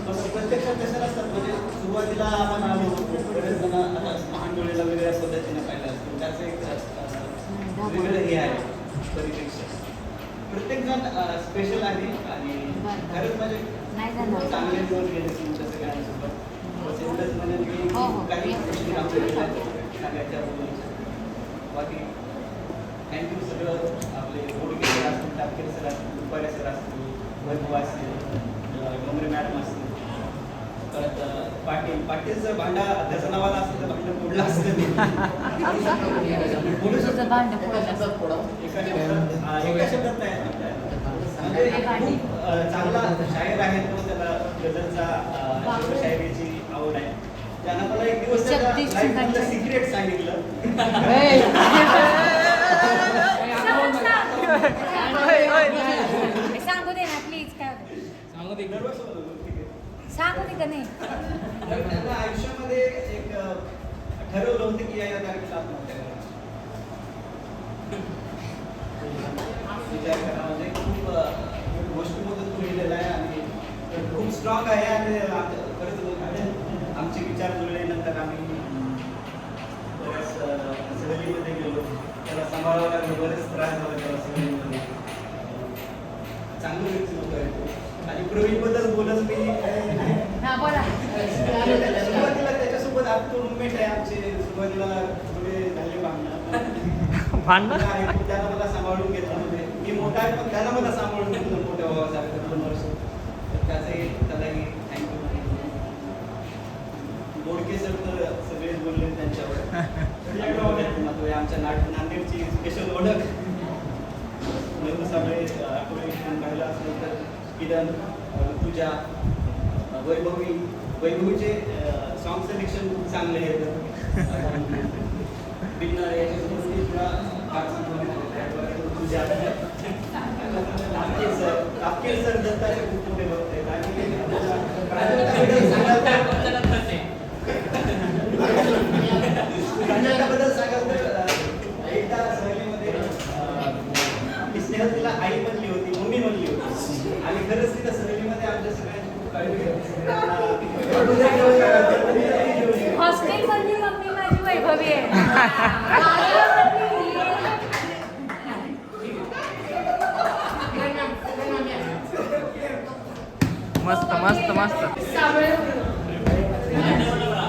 पण प्रत्यक्षात तसं नसतात. म्हणजे सुरुवातीला आपण आलो बरेच जण आता महान डोळेला वेगळ्या पद्धतीने पाहिलं असतो त्याचं एक वेगळं हे आहे परिपेक्ष. प्रत्येक जण स्पेशल आहे आणि खरंच म्हणजे चांगले दिवस गेले तुमच्या सगळ्यांसोबत. एवढंच म्हणजे मी काही गोष्टी आपल्याला सांगायच्या बोलायच्या. बाकी थँक्यू सगळं आपले बोडके सर असतील टापके सर असतील दुपारे सर असतील वैभव असतील डोंगरे मॅडम असतील परत पाटील सर भांडा त्याचं नावाला असतं तर भांडं फोडलं असतं एका शब्दात नाही म्हणजे खूप चांगला शायर आहे तो. त्याला गझलचा शायरीची आवड आहे. त्यानं मला एक दिवस त्याचं सिक्रेट सांगितलं. सांगू दे ना प्लीज. काय सांगू दे का नाही. त्यांना आयुष्यामध्ये एक ठरवलं होतं की या तारखेला आत्महत्या करा. विचार करा म्हणजे खूप गोष्टीमध्ये तो लिहिलेला आहे आणि खूप स्ट्रॉंग आहे. आणि खरंच आमचे विचार जुळल्यानंतर आम्ही बऱ्याच सहलीमध्ये गेलो. त्याला सांभाळावं लागलं. बरेच त्रास झाला त्याला सहलीमध्ये. चांगलं व्यक्तिमत्व आहे तो. आणि प्रवीणबद्दल बोलत मी सुरुवातीला त्याच्यासोबत आपतो रूममेट आहे आमचे. सुरुवातीला थोडे झाले भांडणं आहे. त्याला मला सांभाळून घेतलं. म्हणजे मी मोठा आहे पण त्याला मला सांभाळून घेतलं मोठ्या भावासारखं 2 वर्ष. तर त्याचंही त्यालाही थँक्यू. बोडके सर तर सगळेच बोलले त्यांच्यावर. आमच्या नांदेडची स्पेशल ओळख. नेहरू साबळे आठवडे पाहिलं असलं तर किरण ऋतुजा वैभवीचे सॉंग सिलेक्शन खूप चांगले आहेत. बिन्नर याच्यासोबत थोडा ऋतुजा तापकीर सर दत्ताचे खूप मोठे भक्त आहेत. आणि प्राजक्ताबद्दल सांगाल तर एकदा सहलीमध्ये स्नेहल तिला आई बनली होती मम्मी बनली होती आणि खरंच तिथं सहलीमध्ये आमच्या सगळ्यांची खूप काळजी घेतली. हॉस्टेल मधली मम्मी माझी वैभवी आहे. मस्त मस्त मस्त.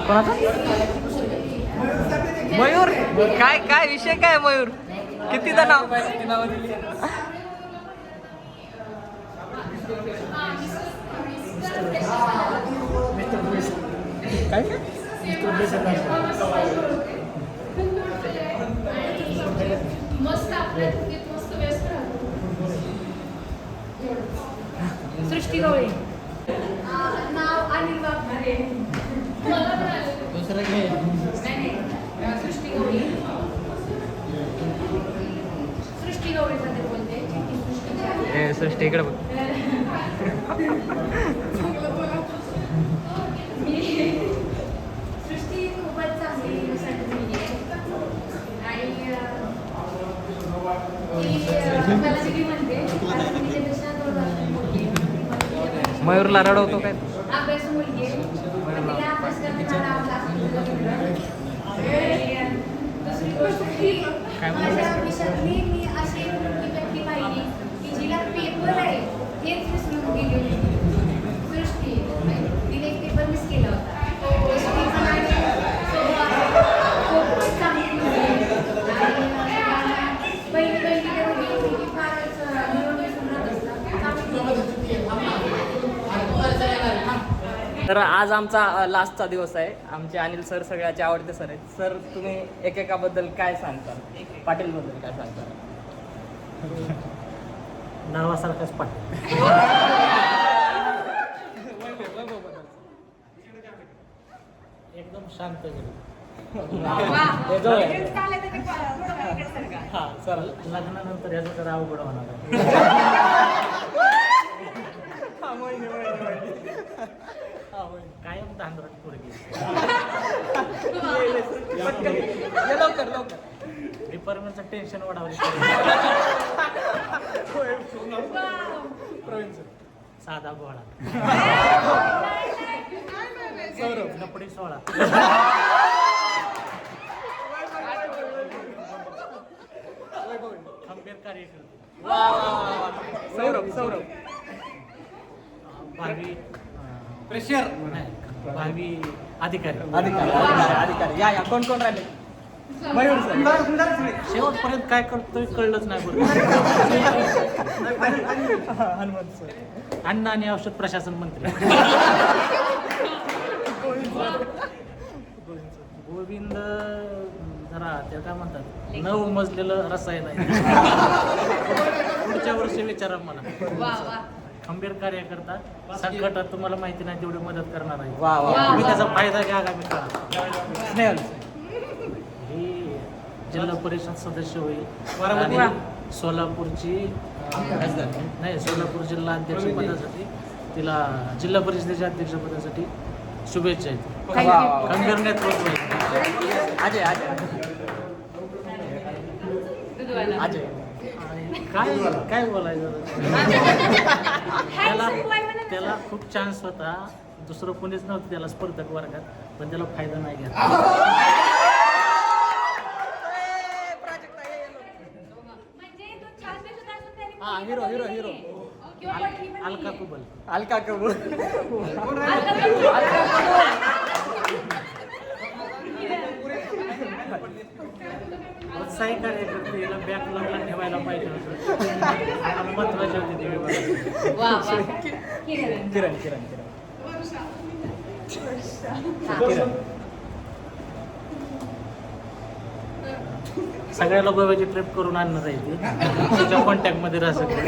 कोणाचा मयूर. काय काय विषय काय मयूर कितीदा नाव काय मस्त आपल्या मस्त व्यस्त राहतो. सृष्टी गवळी नाव अनिल वाघमारे. मला दुसरं घे. नाही सृष्टी गवळी. सृष्टी गवळीमध्ये बोलते. सृष्टी इकडे बघ. सृष्टी खूपच चांगली मुलगी आहे आणि मला दिली म्हणते मयूरला रडवतो काय अभ्यास मुलगी आहे. तिला अभ्यास करताना दुसरी गोष्ट की माझ्या आयुष्यातली मी अशी व्यक्ती पाहिली की जिला पेपर आहे हेच विसरून गेली होती. सृष्टी तिने एक पेपर मिस केला होता. खूप चांगली मुलगी पहिली फारच मिळून विसरून राहत असतात. तर आज आमचा लास्टचा दिवस आहे. आमचे अनिल सर सगळ्याचे आवडते सर आहेत. सर तुम्ही एकेकाबद्दल काय सांगता? पाटील बद्दल काय सांगता? नावासारखाच पाटील. एकदम शांत लग्नानंतर याचं तर अवघड होणार कायम धांदरट पोरगी. डिपार्टमेंटचं टेन्शन वाढवलं. साधा गोळा लपडी सोळा. खंबीर कार्यकर्ते. सौरभ भावी प्रेशर नाही, भावी अधिकारी. या कोण कोण राहिले? मयूर सर. शेवटपर्यंत काय करतोय कळलंच नाही बरोबर. हनुमंत सर. अन्न आणि औषध प्रशासन मंत्री गोविंद. जरा ते काय म्हणतात 9 मजलेलं रसायन आहे. पुढच्या वर्षी विचारा मला. खंबीर कार्यकर्ता, संकटात तुम्हाला माहिती नाही तेवढी मदत करणार आहे. तुम्ही त्याचा फायदा घ्या आगामी काळात. ही जिल्हा परिषद सदस्य होईल आणि सोलापूरची नाही सोलापूर जिल्हा अध्यक्षपदासाठी तिला जिल्हा परिषदेच्या अध्यक्षपदासाठी शुभेच्छा आहेत. खंबीर नेतृत्व आहे. अजय काय काय बोलायचं त्याला खूप चान्स होता. दुसरं कोणीच नव्हतं त्याला स्पर्धक वर्गात, पण त्याला फायदा नाही घेतला. हिरो अलका कुबल. उत्साही कार्यकर्ते याला बॅकलॉगला ठेवायला पाहिजे होतं. महत्वाचे होते ते विभाग. किरण सगळ्याला गोव्याची ट्रिप करून आणणार आहे ती. तिच्या कॉन्टॅक्टमध्ये राहा सगळे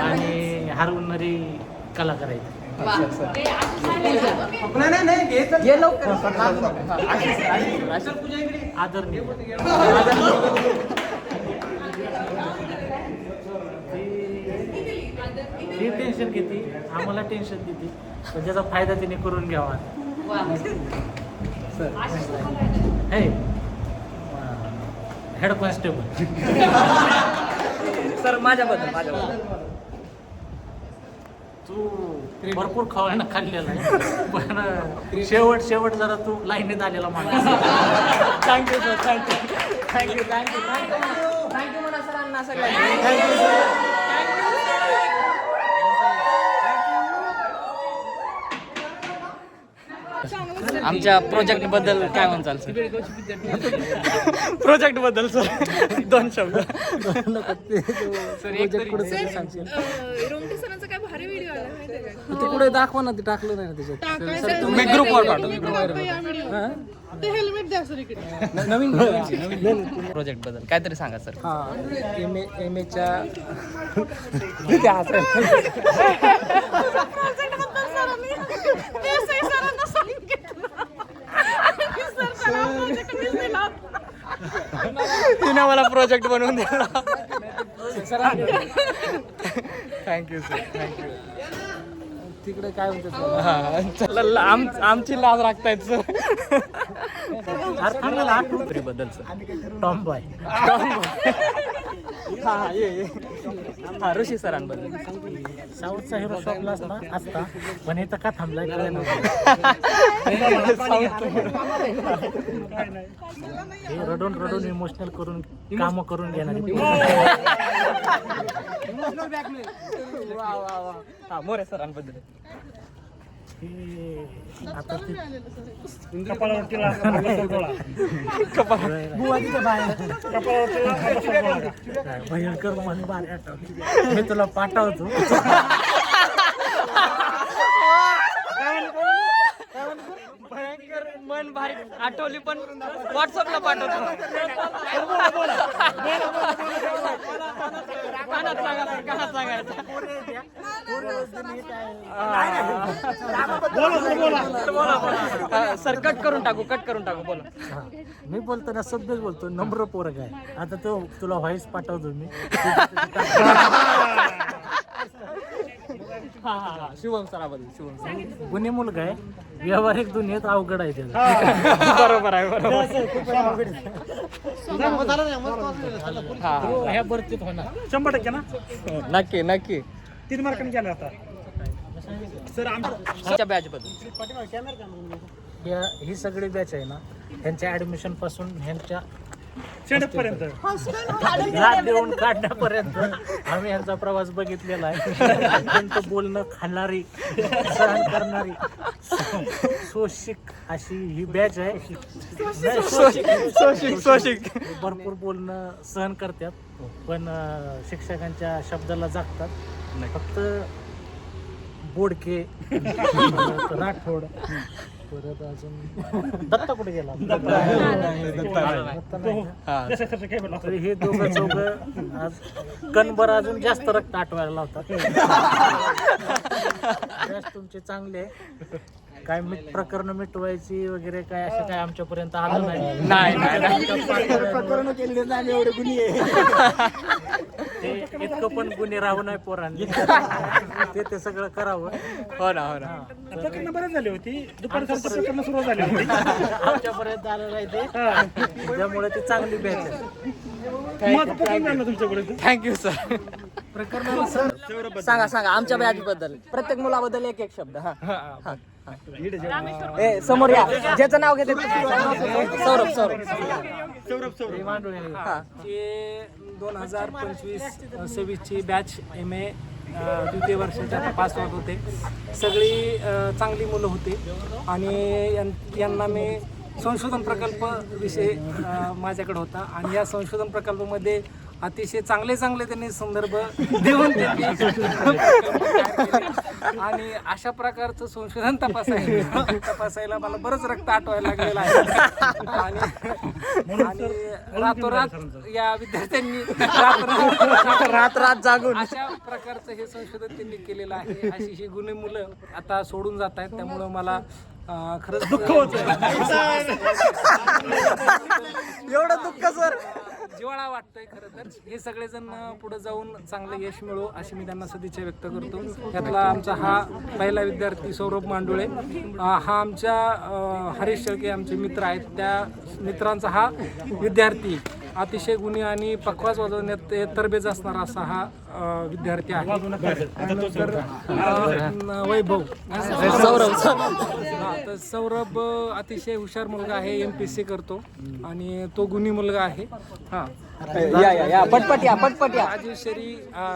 आणि हरवणारी कलाकार आहेत. आदरणीय ती टेन्शन घेते, आम्हाला टेन्शन देते, पण त्याचा फायदा तिने करून घ्यावा. हे हेड कॉन्स्टेबल सर माझ्याबद्दल तू भरपूर खावायला खाल्लेला आहे, पण शेवट जरा तू लाईनीत आलेला माणूस. Thank you sir. थँक्यू म्हणा सरांना सगळ्यांना. Thank you sir. आमच्या प्रोजेक्ट बद्दल काय म्हणताल सर? प्रोजेक्ट बद्दल सर 2 शब्द. रोमटे सरांचा काय भारी व्हिडिओ आला माहितीये का? ते कुठे दाखवा ना, ते टाकलं नाही ना त्याच्यात. मी ग्रुपवर पाठवतो. ते हेल्मेट द्या सर इकडे. नवीन प्रोजेक्ट बद्दल काहीतरी सांगा सर. एमएच्या तिने मला प्रोजेक्ट बनवून दिला. Thank you sir. थँक्यू. तिकडे काय म्हणतात आमची लाज राखतायत सर. बद्दल टॉम बॉय. हा ऋषी सरांबद्दल. साऊथचा हिरो शॉपला असता पण इथं का थांबलाय काय रडून इमोशनल करून काम करून घेणार. मोरे सरांबद्दल. आता ते भयंकर मन भारी आठवली. मी तुला पाठवतो. पण भारी आठवली पण व्हॉट्सअपला पाठवतो. कानात सांगायचं. सर कट करून टाकू बोला. मी बोलताना सध्याच बोलतो, नम्र पोरग आहे. आता तो तुला व्हॉइस पाठवतो मी. शुभम सराबद्दल. शुभम सर गुन्हे मुलगा आहे, व्यावहारिक दुनियेत अवघड आहे त्याला. बरोबर आहे बरोबर. ह्या भरतीत होणार 100% ना. नक्की नक्की. 3 मार्कांनी केलं आता. सर आमच्या बॅच बद्दल ही सगळी बॅच आहे ना, ह्यांच्या ऍडमिशन पासून ह्यांच्या स्टँडअप पर्यंत लाट देऊन काढण्यापर्यंत आम्ही यांचा प्रवास बघितलेला आहे. अत्यंत बोलणं खाणारी, सहन करणारी, सोशिक अशी ही बॅच आहे. सोशिक भरपूर बोलणं सहन करतात, पण शिक्षकांच्या शब्दाला जागतात. फक्त बोडके, राठोड, परत अजून दत्ता कुठे गेला? तरी हे दोघं आज कणभर अजून जास्त रक्त आटवायला लावतात. तुमचे चांगले आहे. काय प्रकरण मिटवायची वगैरे काय असं काय आमच्यापर्यंत आलं नाही. एवढे गुन्हे ते इतकं पण गुन्हे राहू नाही पोरांनी. ते सगळं करावं. हो ना. प्रकरणं बरेच झाली होती. दुपारच्या प्रकरणं सुरू झाली होती. आमच्यापर्यंत आलं नाही ते, त्यामुळे ती चांगली बॅच आहे. माझं प्रकरण झालं तुमच्याकडे. Thank you sir. सांगा आमच्या बॅच बद्दल प्रत्येक मुलाबद्दल एक शब्द. समोर या, ज्याचं नाव घेते सौरभ. 2025-26 ची बॅच MA द्वितीय वर्षाच्या पास आउट होते. सगळी चांगली मुलं होती आणि यांना मी संशोधन प्रकल्प विषय माझ्याकडे होता आणि या संशोधन प्रकल्पामध्ये अतिशय चांगले त्यांनी संदर्भ देऊन त्यांनी आणि अशा प्रकारचं संशोधन तपासायला मला बरंच रक्त आटवायला लागलेलं आहे. आणि रातोरात या विद्यार्थ्यांनी रात जागून अशा प्रकारचं हे संशोधन त्यांनी केलेलं आहे. अशी ही गुणी मुलं आता सोडून जात आहेत, त्यामुळं मला खरंच दुःख होतं. एवढं दुःख सर. जिव्हाळा वाटतोय. खरं तर हे सगळेजण पुढे जाऊन चांगलं यश मिळो अशी मी त्यांना सदिच्छा व्यक्त करतो. त्यातला आमचा हा पहिला विद्यार्थी सौरभ मांडुळे, हा आमच्या हरीश शेळके आमचे मित्र आहेत, त्या मित्रांचा हा विद्यार्थी अतिशय गुणी आणि पखवाज वाजवण्यात तरबेज असणारा असा हा विद्यार्थी आहे. वैभव सौरभ अतिशय हुशार मुलगा आहे, MPSC करतो आणि तो गुणी मुलगा आहे.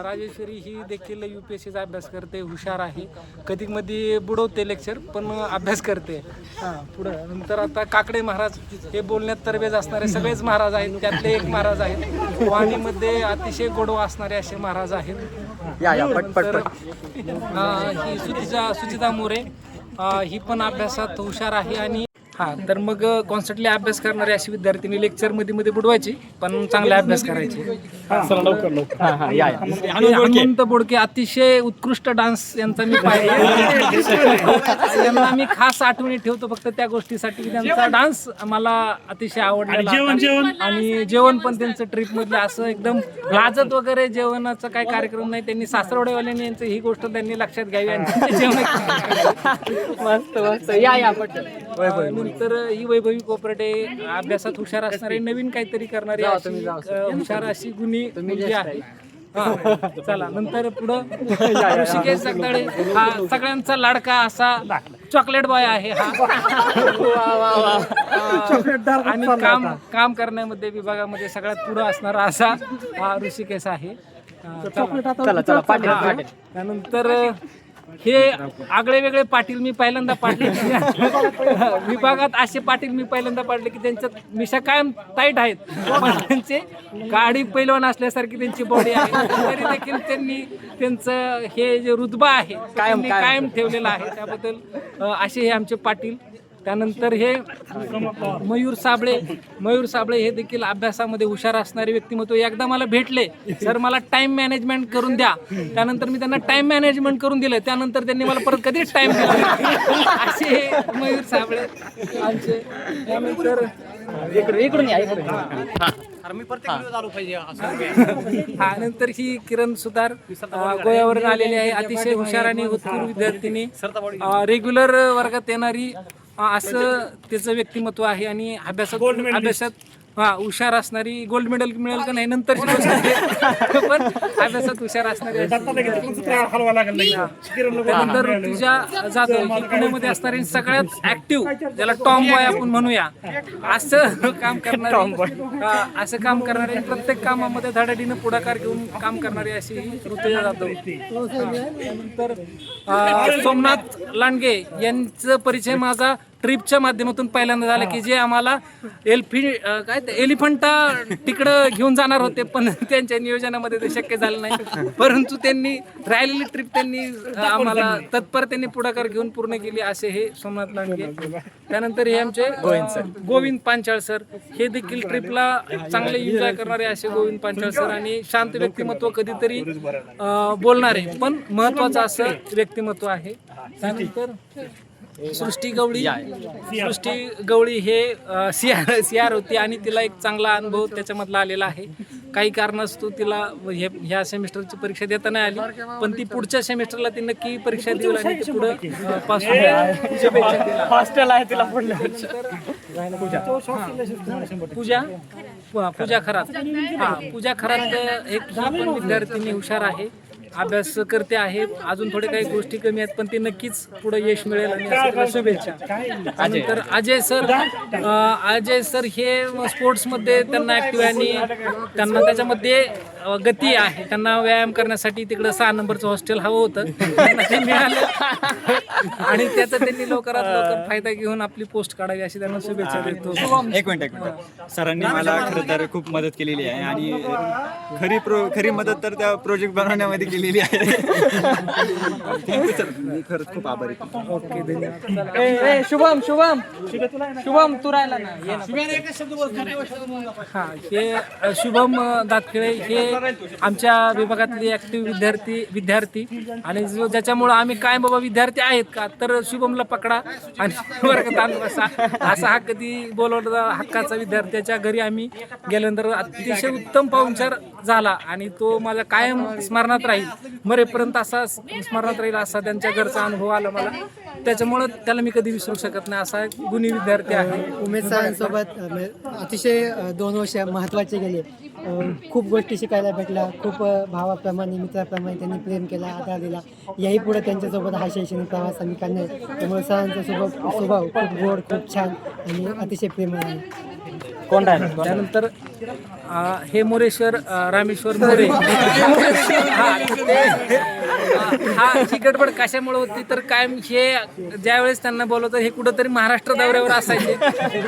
राजेश्वरी ही देखील UPSCचा अभ्यास करते, हुशार आहे, कधी मध्ये बुडवते लेक्चर पण अभ्यास करते. पुढं नंतर आता काकडे महाराज हे बोलण्यात तरबेज असणारे सगळेच महाराज आहेत, त्यातले एक महाराज आहेत. वाणीमध्ये अतिशय गोडवा असणारे असे महाराज आहेत. ही सुचिता मोरे ही पण अभ्यासात हुशार आहे. आणि तर मग कॉन्स्टंटली अभ्यास करणारे अशी विद्यार्थ्यांनी लेक्चर मध्ये बुडवायची पण चांगला अभ्यास करायचे. हनुमंत बोडके अतिशय उत्कृष्ट डान्स यांचा मी पाहिला. यांना मी खास आठवणी ठेवतो फक्त त्या गोष्टीसाठी की त्यांचा डान्स मला अतिशय आवडलेला. आणि जेवण पण त्यांचं ट्रिप मधलं असं एकदम लाजत वगैरे जेवणाचा काही कार्यक्रम नाही. त्यांनी सासरवडेवाल्यांनी यांचं ही गोष्ट त्यांनी लक्षात घ्यावी आणि जेवण मस्त नंतर ही वैभवी कोपरटे अभ्यासात हुशार असणारे, नवीन काहीतरी करणारे हुशार अशी गुणी मुलगी आहे. चला नंतर पुढं ऋषिकेश जगदाळे हा सगळ्यांचा लाडका असा चॉकलेट बॉय आहे आणि काम करण्यामध्ये विभागामध्ये सगळ्यात पुढं असणारा असा हा ऋषिकेश आहे. त्यानंतर हे आगळे वेगळे पाटील मी पहिल्यांदा पाडले विभागात. असे पाटील मी पहिल्यांदा पाडले की त्यांच्यात मिशा कायम टाईट आहेत, त्यांचे गाडी पैलवान असल्यासारखी त्यांची बॉडी आहे, तरी देखील त्यांनी त्यांचं हे जे रुतबा आहे कायम ठेवलेला आहे. त्याबद्दल असे हे आमचे पाटील त्यानंतर हे मयूर साबळे हे देखील अभ्यासामध्ये हुशार असणारे व्यक्तिमत्व. एकदा मला भेटले, सर मला टाइम मॅनेजमेंट करून द्या. त्यानंतर मी त्यांना टाइम मॅनेजमेंट करून दिलं. त्यानंतर त्यांनी मला परत कधीच टाइम दिला. असे मयूर साबळे आमचे. त्यानंतर इकडून हा नंतर ही किरण सुतार गोव्यावरून आलेली आहे. अतिशय हुशार आणि उत्कृष्ट विद्यार्थिनी, रेग्युलर वर्गात येणारी असं त्याचं व्यक्तिमत्व आहे. आणि अभ्यासात हुशार असणारी, गोल्ड मेडल मिळेल का नाही नंतर पण अभ्यासात हुशार असणारी. त्यानंतर तुझ्या जाधव ही पुण्यामध्ये असणारी सगळ्यात ऍक्टिव्ह, ज्याला टॉम बॉय आपण म्हणूया, असं काम करणारे प्रत्येक कामामध्ये धडाडीनं पुढाकार घेऊन काम करणारी अशी ही ऋतुजा जाधव. त्यानंतर सोमनाथ लांडगे यांचा परिचय माझा ट्रिपच्या माध्यमातून पहिल्यांदा झाला, की जे आम्हाला एलिफंटा तिकडं घेऊन जाणार होते, पण त्यांच्या नियोजनामध्ये ते शक्य झालं नाही. परंतु त्यांनी राहिलेली ट्रिप त्यांनी आम्हाला तत्परतेने पुढाकार घेऊन पूर्ण केली. असे हे सोमनाथ लांडगे. त्यानंतर हे आमचे गोविंद पांचाळ सर, हे देखील ट्रिपला चांगले एन्जॉय करणारे असे गोविंद पांचाळ सर. आणि शांत व्यक्तिमत्व, कधीतरी बोलणारे पण महत्वाचं असं व्यक्तिमत्व आहे. त्यानंतर सृष्टी गवळी हे सीआर होती आणि तिला एक चांगला अनुभव त्याच्यामधला आलेला आहे. काही कारणास्तव तिला ह्या सेमिस्टरची परीक्षा देता नाही आली, पण ती पुढच्या सेमिस्टरला ती नक्की परीक्षा देईल आणि ती पुढे पास हॉस्टेल आहे तिला पुढल्या. पूजा खरात एक विद्यार्थिनी हुशार आहे, अभ्यास करते आहे. अजून थोडे काही गोष्टी कमी आहेत, पण ते नक्कीच पुढे यश मिळेल आणि शुभेच्छा. त्यानंतर अजय सर हे स्पोर्ट्समध्ये त्यांना ऍक्टिव्ह आहे आणि त्यांना त्याच्यामध्ये गती आहे. त्यांना व्यायाम करण्यासाठी तिकडं 6 नंबरचं हॉस्टेल हवं होतं, त्यांना ते मिळालं आणि त्याचा त्यांनी लवकरात लवकर फायदा घेऊन आपली पोस्ट काढावी अशी त्यांना शुभेच्छा देतो. एक मिनिट सरांनी मला खरं तर खूप मदत केलेली आहे आणि खरी मदत तर त्या प्रोजेक्ट बनवण्यामध्ये केलेली आहे. थँक्यू सर, मी खरंच खूप आभारी. ओके, धन्यवाद. शुभम तू राहिला ना. हा, हे शुभम दातखिळे हे आमच्या विभागातले ऍक्टिव्ह विद्यार्थी आणि ज्याच्यामुळं आम्ही काय बाबा विद्यार्थी आहेत का तर शुभमला पकडा आणि वर्गात आणून बसा, असा हा कधी बोलवला हक्काचा विद्यार्थ्याच्या घरी आम्ही गेल्यानंतर अतिशय उत्तम पाहुणचार झाला आणि तो माझ्या कायम स्मरणात राहील, मरेपर्यंत असा स्मरणात राहील असा त्यांच्या घरचा अनुभव आला मला. त्याच्यामुळं त्याला मी कधी विसरू शकत नाही असा एक गुणी विद्यार्थी आहे. उमेश सरांसोबत अतिशय 2 वर्ष महत्त्वाचे गेले. खूप गोष्टी शिकायला भेटल्या. खूप भावाप्रमाणे मित्राप्रमाणे त्यांनी प्रेम केला, आधार दिला. याही पुढे त्यांच्यासोबत हा शैक्षणिक प्रवास आम्ही करणार. त्यामुळे सरांचा स्वभाव खूप गोड, खूप छान आणि अतिशय प्रेमळ आहे. कोण राहिलं त्यानंतर हे मोरेश्वर रामेश्वर मोरे. ही गडबड कशामुळे होती तर कायम हे ज्यावेळेस त्यांना बोलवतं हे कुठंतरी महाराष्ट्र दौऱ्यावर असायचे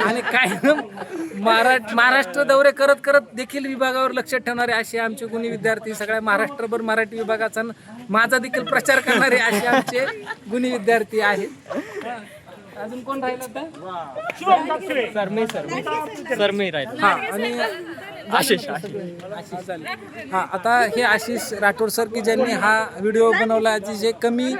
आणि कायम महाराष्ट्र दौरे करत करत देखील विभागावर लक्ष ठेवणारे असे आमचे गुणी विद्यार्थी, सगळ्या महाराष्ट्रभर मराठी विभागाचा माझा देखील प्रचार करणारे असे आमचे गुणी विद्यार्थी आहेत. अजून कोण राहिलं आता? सरमी राहील. हा, आणि आशिष हा, आता हे आशिष राठोड सर की ज्यांनी हा व्हिडिओ बनवला, जे कमी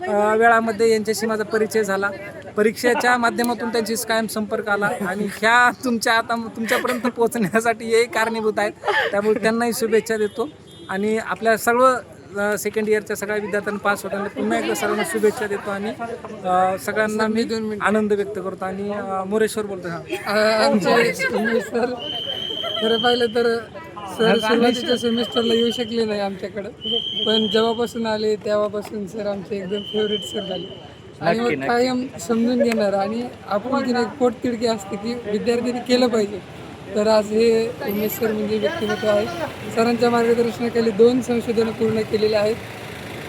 वेळामध्ये यांच्याशी माझा परिचय झाला. परीक्षेच्या माध्यमातून त्यांची कायम संपर्क आला आणि ह्या तुमच्यापर्यंत पोहोचण्यासाठी हे कारणीभूत आहेत. त्यामुळे त्यांनाही शुभेच्छा देतो आणि आपल्या सर्व सेकंड इयरच्या सगळ्या विद्यार्थ्यांना पास होताना पुन्हा एकदा सर्वांना शुभेच्छा देतो आणि सगळ्यांना मी आनंद व्यक्त करतो. आणि मोरेश्वर बोलतो. आमचे सर खरं पाहिलं तर सर सुरुवातीच्या सेमिस्टरला येऊ शकले नाही आमच्याकडं, पण जेव्हापासून आले तेव्हापासून सर आमचे एकदम फेवरेट सर झाले आणि मग कायम समजून घेणार आणि आपण एक पोटतिडकी असते की विद्यार्थ्यांनी केलं पाहिजे. तर आज हे उमेश सर म्हणजे व्यक्तिमत्व आहे. सरांच्या मार्गदर्शनाखाली 2 संशोधनं पूर्ण केलेली आहेत.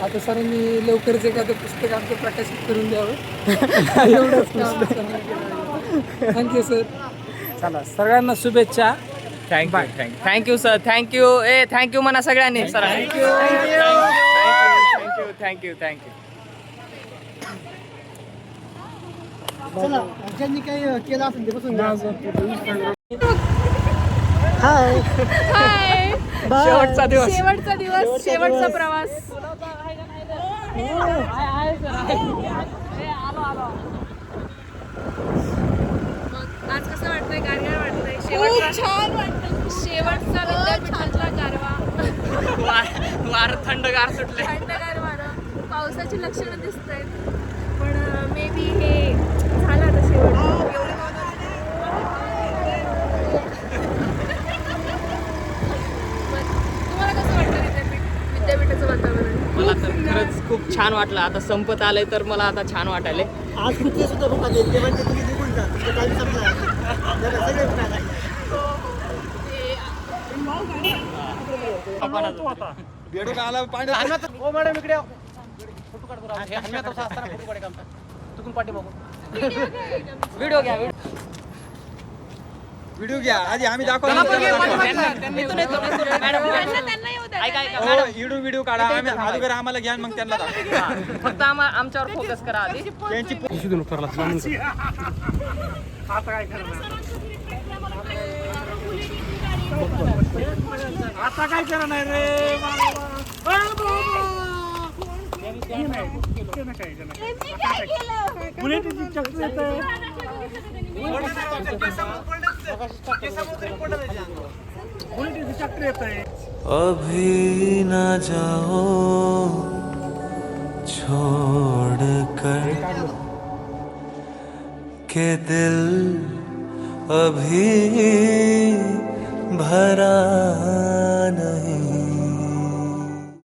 आता सरांनी लवकरच एखादं पुस्तक आमचं प्रकाशित करून द्यावं एवढंच काम सरांनी. Thank you sir. चला, सगळ्यांना शुभेच्छा. Thank you sir. थँक्यू म्हणा सगळ्यांनी. Sir thank you. चला ज्यांनी काही केलं असेल ते बसून हाय हाय शेवटचा दिवस. शेवटचा दिवस शेवटचा प्रवास मग आज कसं वाटतंय गारगार वाटतंय शेवटचा छान वाटतं शेवटचा विद्यापीठातला गारवा वार थंडगार सुटले थंडगार वारं पावसाची लक्षणं दिसत आहेत पण मे बी हे झालं आता शेवट तुम्हाला कसं वाटतं विद्यापीठाचं वातावरण मला तर खरंच खूप छान वाटलं आता संपत आलंय तर मला आता छान वाटायलंय आज कुठे सुद्धा भूक आली ते म्हणजे तुम्ही निघून जा तुमचा टाइम संपला सगळे बेडूक आला पाणी ओ मॅडम इकडे फोटो काढतो हनुमानचा असताना फोटो काढे काम चुकून पाठी बघू व्हिडिओ घ्या व्हिडिओ घ्या आधी आम्ही दाखवतो व्हिडिओ काढा आम्ही अगोदर आम्हाला घ्या मग त्यांना दाखवा फक्त आमच्यावर फोकस करा आधी त्यांची आता काय करणार आता काय करणार नाही रे बुलेटची चक्र येत बुलेटची चक्र येत आहे अभी न जाओ छोड़ कर के दिल अभी भरा नहीं